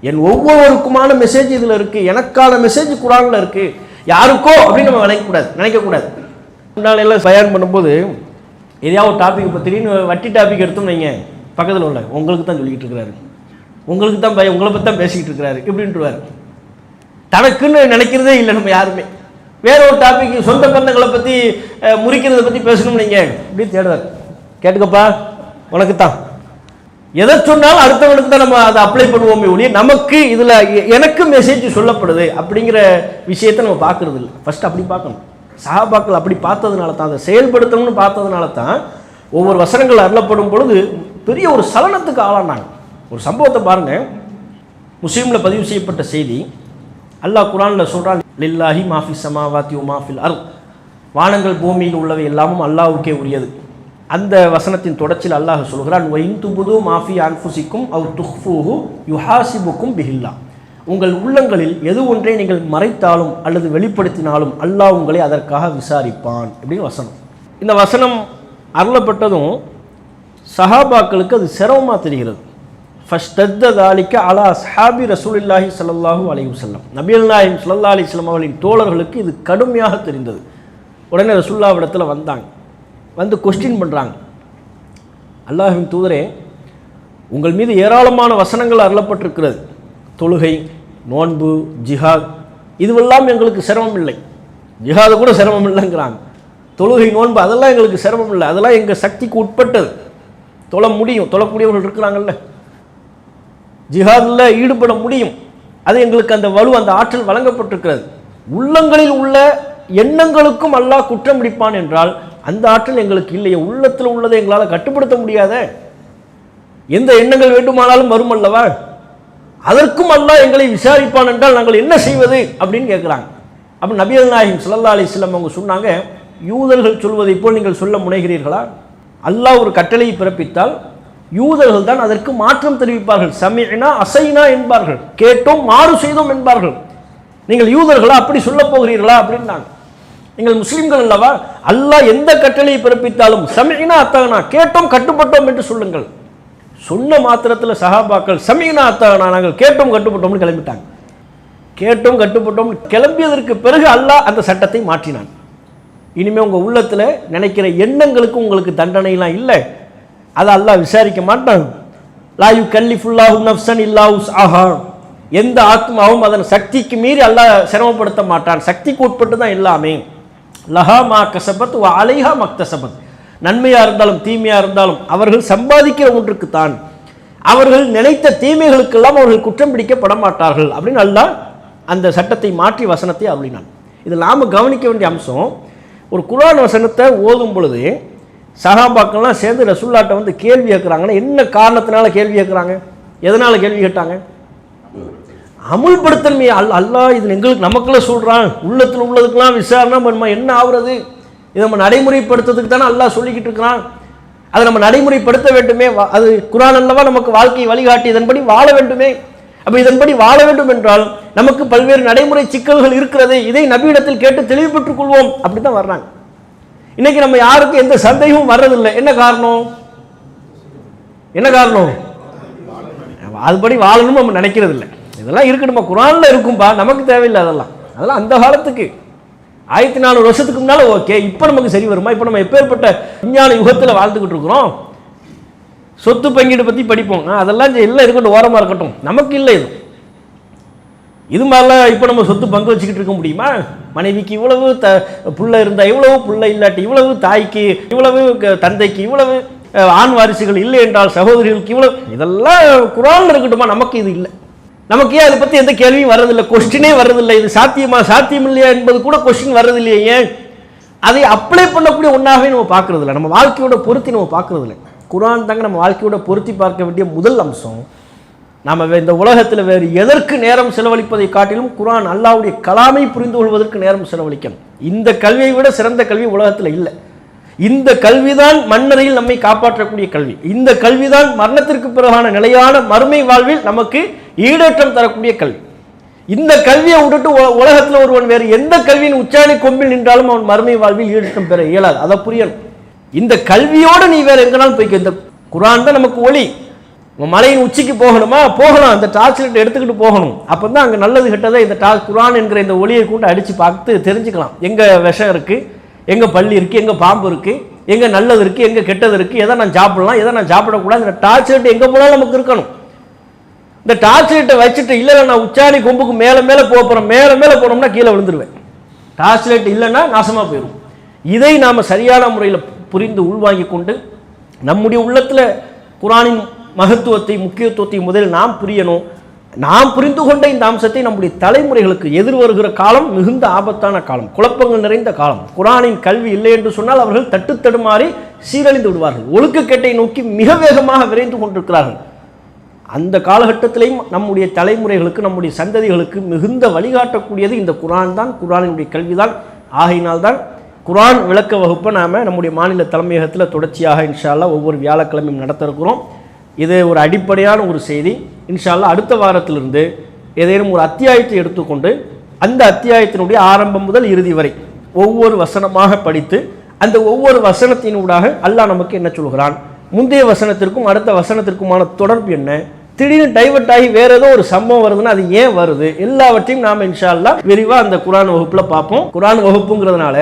என் ஒவ்வொருவருக்குமான மெசேஜ் இதில் இருக்குது, எனக்கான மெசேஜ் குர்ஆனில் இருக்குது, யாருக்கோ அப்படின்னு நம்ம நினைக்கக்கூடாது. முன்னாள் எல்லாம் பயன் பண்ணும்போது எதையாவது ஒரு டாபிக், இப்போ திடீர்னு வட்டி டாபிக் எடுத்தோம் வைங்க, பக்கத்தில் உள்ள உங்களுக்கு தான் சொல்லிக்கிட்டு இருக்கிறாரு, உங்களுக்கு தான் பையன் உங்களை பற்றி தான் பேசிக்கிட்டு இருக்கிறாரு இப்படின்ட்டுருவார். தனக்குன்னு நினைக்கிறதே இல்லை நம்ம யாருமே. வேற ஒரு டாபிக், சொந்த பந்தங்களை பற்றி முறிக்கிறத பற்றி பேசணும் நீங்கள் இப்படி தேடுவார். கேட்டுக்கப்பா, உனக்கு தான் எதை சொன்னாலும் அடுத்தவனுக்கு தான் நம்ம அதை அப்ளை பண்ணுவோமே ஒழிய நமக்கு இதில் எனக்கு மெசேஜ் சொல்லப்படுது அப்படிங்கிற விஷயத்தை நம்ம பார்க்கறது இல்லை. ஃபர்ஸ்ட் அப்படி பார்க்கணும். சஹாபாக்கள் அப்படி பார்த்ததுனால தான், அதை செயல்படுத்தணும்னு பார்த்ததுனால தான் ஒவ்வொரு வசனங்கள் அருளப்படும் பொழுது பெரிய ஒரு சலனத்துக்கு ஆளானாங்க. ஒரு சம்பவத்தை பாருங்க, முஸ்லீமில் பதிவு செய்யப்பட்ட செய்தி. அல்லாஹ் குர்ஆனில் சொல்றான், லில்லாஹி மாஃபி ஸமாவாத்தி வ மாஃபில் அர்த், வானங்கள் பூமியில் உள்ளவை எல்லாமும் அல்லாஹ்வுக்கே உரியது. அந்த வசனத்தின் தொடர்ச்சியில் அல்லாஹ் சொல்கிறான், வ இன் துபுது மாஃபி அன்ஃபுசிக்கும் அவ் துஃபூஹு யுஹாசிபுக்கும் பிஹில்லாஹ், உங்கள் உள்ளங்களில் எது ஒன்றை நீங்கள் மறைத்தாலும் அல்லது வெளிப்படுத்தினாலும் அல்லாஹ் உங்களை அதற்காக விசாரிப்பான் இப்படின்னு வசனம். இந்த வசனம் அருளப்பட்டதும் சஹாபாக்களுக்கு அது சிரமமாக தெரிகிறது. ஃபஸ்தத்த தாலிக்க அலா அஸ்ஹாபி ரசூலுல்லாஹி ஸல்லல்லாஹு அலைஹி வஸல்லம், நபிகள் நாயகம் ஸல்லல்லாஹு அலைஹி வஸல்லம் அவர்களின் தோழர்களுக்கு இது கடுமையாக தெரிந்தது. உடனே ரசூலுல்லாஹ்விடத்தில் வந்தாங்க, வந்து கொஸ்டின் பண்ணுறாங்க, அல்லாஹ்வின் தூதரே, உங்கள் மீது ஏராளமான வசனங்கள் அருளப்பட்டிருக்கிறது, தொழுகை, நோன்பு, ஜிஹாத், இதுவெல்லாம் எங்களுக்கு சிரமம் இல்லை. ஜிஹாது கூட சிரமம் இல்லைங்கிறாங்க. தொழுகை, நோன்பு அதெல்லாம் எங்களுக்கு சிரமம் இல்லை, அதெல்லாம் எங்கள் சக்திக்கு உட்பட்டது, தொழ முடியும், தொழக்கூடியவர்கள் இருக்கிறாங்கல்ல, ஜிஹாதில் ஈடுபட முடியும், அது எங்களுக்கு அந்த வலு, அந்த ஆற்றல் வழங்கப்பட்டிருக்கிறது. உள்ளங்களில் உள்ள எண்ணங்களுக்கும் அல்லாஹ் குற்றம் பிடிப்பான் என்றால் அந்த ஆற்றல் எங்களுக்கு இல்லையே, உள்ளத்தில் உள்ளதை எங்களால் கட்டுப்படுத்த முடியாத, எந்த எண்ணங்கள் வேண்டுமானாலும் வரும் அல்லவா, அதற்கும் அல்லாஹ் எங்களை விசாரிப்பான் என்றால் நாங்கள் என்ன செய்வது அப்படின்னு கேட்குறாங்க. அப்போ நபிகள் நாயகம் ஸல்லல்லாஹு அலைஹி வஸல்லம் அவங்க சொன்னாங்க, யூதர்கள் சொல்வதை போல் நீங்கள் சொல்ல முனைகிறீர்களா? அல்லாஹ் ஒரு கட்டளையை பிறப்பித்தால் யூதர்கள் தான் அதற்கு மாற்றம் தெரிவிப்பார்கள். சமிஅனா அஸைனா என்பார்கள், கேட்டோம் மாறு செய்தோம் என்பார்கள். நீங்கள் யூதர்களா அப்படி சொல்ல போகிறீர்களா அப்படின்னாங்க. நீங்கள் முஸ்லிம்கள் அல்லவா, அல்லாஹ் எந்த கட்டளையை பிறப்பித்தாலும் சமிஅனா அத்தானா, கேட்டோம் கட்டுப்பட்டோம் என்று சொல்லுங்கள். சொன்ன மாத்திரத்தில் சஹாபாக்கள் சமிஅனா அத்தானா, நாங்கள் கேட்டோம் கட்டுப்பட்டோம்னு கிளம்பிட்டாங்க. கேட்டோம் கட்டுப்பட்டோம் கிளம்பியதற்கு பிறகு அல்லாஹ் அந்த சட்டத்தை மாற்றினான். இனிமேல் உங்கள் உள்ளத்தில் நினைக்கிற எண்ணங்களுக்கு உங்களுக்கு தண்டனைலாம் இல்லை, அதை அல்லாஹ் விசாரிக்க மாட்டான். லா யுகல்லிஃபுல்லாஹு நஃப்ஸன் இல்லா உஸ்ஆஹா, எந்த ஆத்மாவும் அதன் சக்திக்கு மீறி அல்லாஹ் சிரமப்படுத்த மாட்டான், சக்திக்கு உட்பட்டு தான் எல்லாமே. லஹா மா கஸபத் வ அலைஹா மக்தஸபத், நன்மையாக இருந்தாலும் தீமையாக இருந்தாலும் அவர்கள் சம்பாதிக்கிற ஒன்றுக்கு தான், அவர்கள் நினைத்த தீமைகளுக்கெல்லாம் அவர்கள் குற்றம் பிடிக்கப்பட மாட்டார்கள் அப்படின்னு அல்லாஹ் அந்த சட்டத்தை மாற்றி வசனத்தை அருளினான். இதில் நாம் கவனிக்க வேண்டிய அம்சம், ஒரு குர்ஆன் வசனத்தை ஓதும் பொழுது சஹாபாக்கள்லாம் சேர்ந்து ரசூலுல்லாஹ்ட்ட வந்து கேள்வி கேட்குறாங்கன்னா என்ன காரணத்தினால கேள்வி கேட்குறாங்க, எதனால் கேள்வி கேட்டாங்க? அமுல்படுத்தன்மையை அல்லாஹ் இது எங்களுக்கு நமக்குள்ள சொல்கிறான், உள்ளத்தில் உள்ளதுக்கெல்லாம் விசாரணை நம்ம என்ன ஆகுறது, இதை நம்ம நடைமுறைப்படுத்துறதுக்கு தானே அல்லாஹ் சொல்லிக்கிட்டு இருக்கிறான், அதை நம்ம நடைமுறைப்படுத்த வேண்டுமே, அது குர்ஆன் அல்லவா நமக்கு வாழ்க்கையை வழிகாட்டி, இதன்படி வாழ வேண்டுமே. அப்போ இதன்படி வாழ வேண்டும் என்றால் நமக்கு பல்வேறு நடைமுறை சிக்கல்கள் இருக்கிறது, இதை நபியிடத்தில் கேட்டு தெளிவு பெற்றுக் கொள்வோம், அப்படி தான் வர்றாங்க. இன்னைக்கு நம்ம யாருக்கும் எந்த சந்தேகமும் வர்றதில்லை. என்ன காரணம்? என்ன காரணம்? அதுபடி வாழணும் நம்ம நினைக்கிறது இல்லை. இதெல்லாம் இருக்கணுமா, குர்ஆன்ல இருக்கும்பா, நமக்கு தேவையில்லை, அதெல்லாம் அந்த காலத்துக்கு 1400 வருஷத்துக்கு முன்னால ஓகே. இப்போ நமக்கு சரி வருமா? இப்போ நம்ம எப்பேற்பட்ட விஞ்ஞான யுகத்தில் வாழ்ந்துக்கிட்டு இருக்கிறோம். சொத்து பங்கீடு பற்றி படிப்போம், அதெல்லாம் எல்லாம் இருக்கட்டும், ஓரமாக இருக்கட்டும், நமக்கு இல்லை இது மாதிரிலாம். இப்போ நம்ம சொத்து பங்கு வச்சுக்கிட்டு இருக்க முடியுமா? மனைவிக்கு இவ்வளவு, புள்ள இருந்தால் இவ்வளவு, புள்ள இல்லாட்டி இவ்வளவு, தாய்க்கு இவ்வளவு, தந்தைக்கு இவ்வளவு, ஆண் வாரிசுகள் இல்லை என்றால் சகோதரிகளுக்கு இவ்வளவு, இதெல்லாம் குர்ஆன்ல இருக்கட்டுமா? நமக்கு இது இல்லை. நமக்கு ஏன் அதை பற்றி எந்த கேள்வியும் வர்றதில்லை, கொஸ்டினே வர்றதில்லை. இது சாத்தியமா சாத்தியம் இல்லையா என்பது கூட கொஸ்டின் வர்றதில்லையே. ஏன்? அதை அப்ளை பண்ணக்கூடிய ஒன்றாகவே நம்ம பார்க்கறது இல்லை, நம்ம வாழ்க்கையோட பொருத்தி நம்ம பார்க்கறது இல்லை. குர்ஆன் தாங்க நம்ம வாழ்க்கையோட பொருத்தி பார்க்க வேண்டிய முதல் அம்சம். நாம் இந்த உலகத்தில் வேறு எதற்கு நேரம் செலவழிப்பதை காட்டிலும் குர்ஆன் அல்லாஹ்வுடைய கலாமை புரிந்து கொள்வதற்கு நேரம் செலவழிக்கணும். இந்த கல்வியை விட சிறந்த கல்வி உலகத்தில் இல்லை. இந்த கல்விதான் மண்ணறையில் நம்மை காப்பாற்றக்கூடிய கல்வி. இந்த கல்விதான் மரணத்திற்கு பிறகான நிலையான மறுமை வாழ்வில் நமக்கு ஈடேற்றம் தரக்கூடிய கல்வி. இந்த கல்வியை விட்டுட்டு உலகத்தில் ஒருவன் வேறு எந்த கல்வியின் உச்சாணி கொம்பில் நின்றாலும் அவன் மறுமை வாழ்வில் ஈடேற்றம் பெற இயலாது. அதை புரியணும். இந்த கல்வியோடு நீ வேற எங்கனாலும் போய்க்க. இந்த குர்ஆன் தான் நமக்கு ஒளி. மலையின் உச்சிக்கு போகணுமா, போகலாம், அந்த டார்ச் லைட் எடுத்துக்கிட்டு போகணும். அப்போ தான் அங்கே நல்லது கெட்டதை இந்த குர்ஆன் என்கிற இந்த ஒளியை கொண்டு அடித்து பார்த்து தெரிஞ்சுக்கலாம். எங்கே விஷம் இருக்குது, எங்கே பள்ளி இருக்குது, எங்கே பாம்பு இருக்குது, எங்கே நல்லது இருக்குது, எங்கே கெட்டது இருக்குது, எதை நான் சாப்பிடலாம், எதை நான் சாப்பிடக்கூடாது. இந்த டார்ச் லைட் எங்கே போனாலும் நமக்கு இருக்கணும். இந்த டார்ச் லைட்டை வச்சுட்டு இல்லை நான் உச்சாணி கொம்புக்கு மேலே மேலே போகிறேன், மேலே மேலே போனோம்னா கீழே விழுந்துருவேன். டார்ச் லைட் இல்லைன்னா நாசமாக போயிடும். இதை நாம் சரியான முறையில் புரிந்து உள்வாங்கி கொண்டு நம்முடைய உள்ளத்தில் குர்ஆனின் மகத்துவத்தை, முக்கியத்துவத்தை முதலில் நாம் புரியணும். நாம் புரிந்து கொண்ட இந்த அம்சத்தை நம்முடைய தலைமுறைகளுக்கு எதிர் வருகிற காலம் மிகுந்த ஆபத்தான காலம், குழப்பங்கள் நிறைந்த காலம். குர்ஆனின் கல்வி இல்லை என்று சொன்னால் அவர்கள் தட்டுத்தடுமாறி சீரழிந்து விடுவார்கள், ஒழுக்கக்கேட்டை நோக்கி மிக வேகமாக விரைந்து கொண்டிருக்கிறார்கள். அந்த காலகட்டத்திலையும் நம்முடைய தலைமுறைகளுக்கு, நம்முடைய சந்ததிகளுக்கு மிகுந்த வழிகாட்டக்கூடியது இந்த குர்ஆன் தான், குர்ஆனினுடைய கல்விதான். ஆகையினால்தான் குர்ஆன் விளக்க வகுப்பை நாம் நம்முடைய மாநில தலைமையகத்தில் தொடர்ச்சியாக இன்ஷா அல்லாஹ் ஒவ்வொரு வியாழக்கிழமையும் நடத்த இருக்கிறோம். இது ஒரு அடிப்படையான ஒரு செய்தி. இன்ஷா அல்லாஹ் அடுத்த வாரத்திலிருந்து ஏதேனும் ஒரு அத்தியாயத்தை எடுத்துக்கொண்டு அந்த அத்தியாயத்தினுடைய ஆரம்பம் முதல் இறுதி வரை ஒவ்வொரு வசனமாக படித்து அந்த ஒவ்வொரு வசனத்தினூடாக அல்லாஹ் நமக்கு என்ன சொல்கிறான், முந்தைய வசனத்திற்கும் அடுத்த வசனத்திற்குமான தொடர்பு என்ன, திடீர்னு டைவர்ட் ஆகி வேற ஏதோ ஒரு சம்பவம் வருதுன்னா அது ஏன் வருது, எல்லாவற்றையும் நாம் இன்ஷா அல்லாஹ் விரிவாக அந்த குர்ஆன் வகுப்பில் பார்ப்போம். குர்ஆன் வகுப்புங்கிறதுனால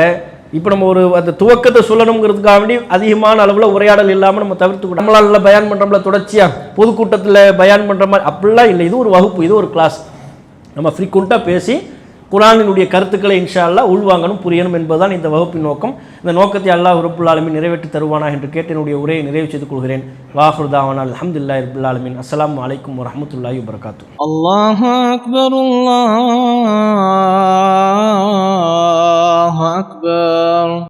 இப்போ நம்ம ஒரு அந்த துவக்கத்தை சொல்லணுங்கிறதுக்காக வேண்டி அதிகமான அளவில் உரையாடல் இல்லாமல் நம்ம தவிர்த்து நம்மளால் நல்லா பயான் பண்ணுறோம்ல, தொடர்ச்சியாக பொதுக்கூட்டத்தில் பயான் பண்ணுற மாதிரி அப்படிலாம் இல்லை. இது ஒரு வகுப்பு, இது ஒரு கிளாஸ். நம்ம ஃப்ரீக்வெண்ட்டாக பேசி குர்ஆனினுடைய கருத்துக்களை இன்ஷா அல்லாஹ் உள்வாங்கணும், புரியணும் என்பதுதான் இந்த வகுப்பின் நோக்கம். இந்த நோக்கத்தை அல்லாஹ் ரப்புல் ஆலமீன் நிறைவேற்றி தருவானா என்று கேட்டு என்னுடைய உரையை நிறைவு செய்து கொள்கிறேன். வாஹிரு தாவானா அல்ஹம்துலில்லாஹி ரப்பில் ஆலமீன். அஸ்ஸலாமு அலைக்கும் வரஹ்மத்துல்லாஹி வபரகாத்துஹு. அல்லாஹு அக்பர், அல்லாஹு அக்பர்.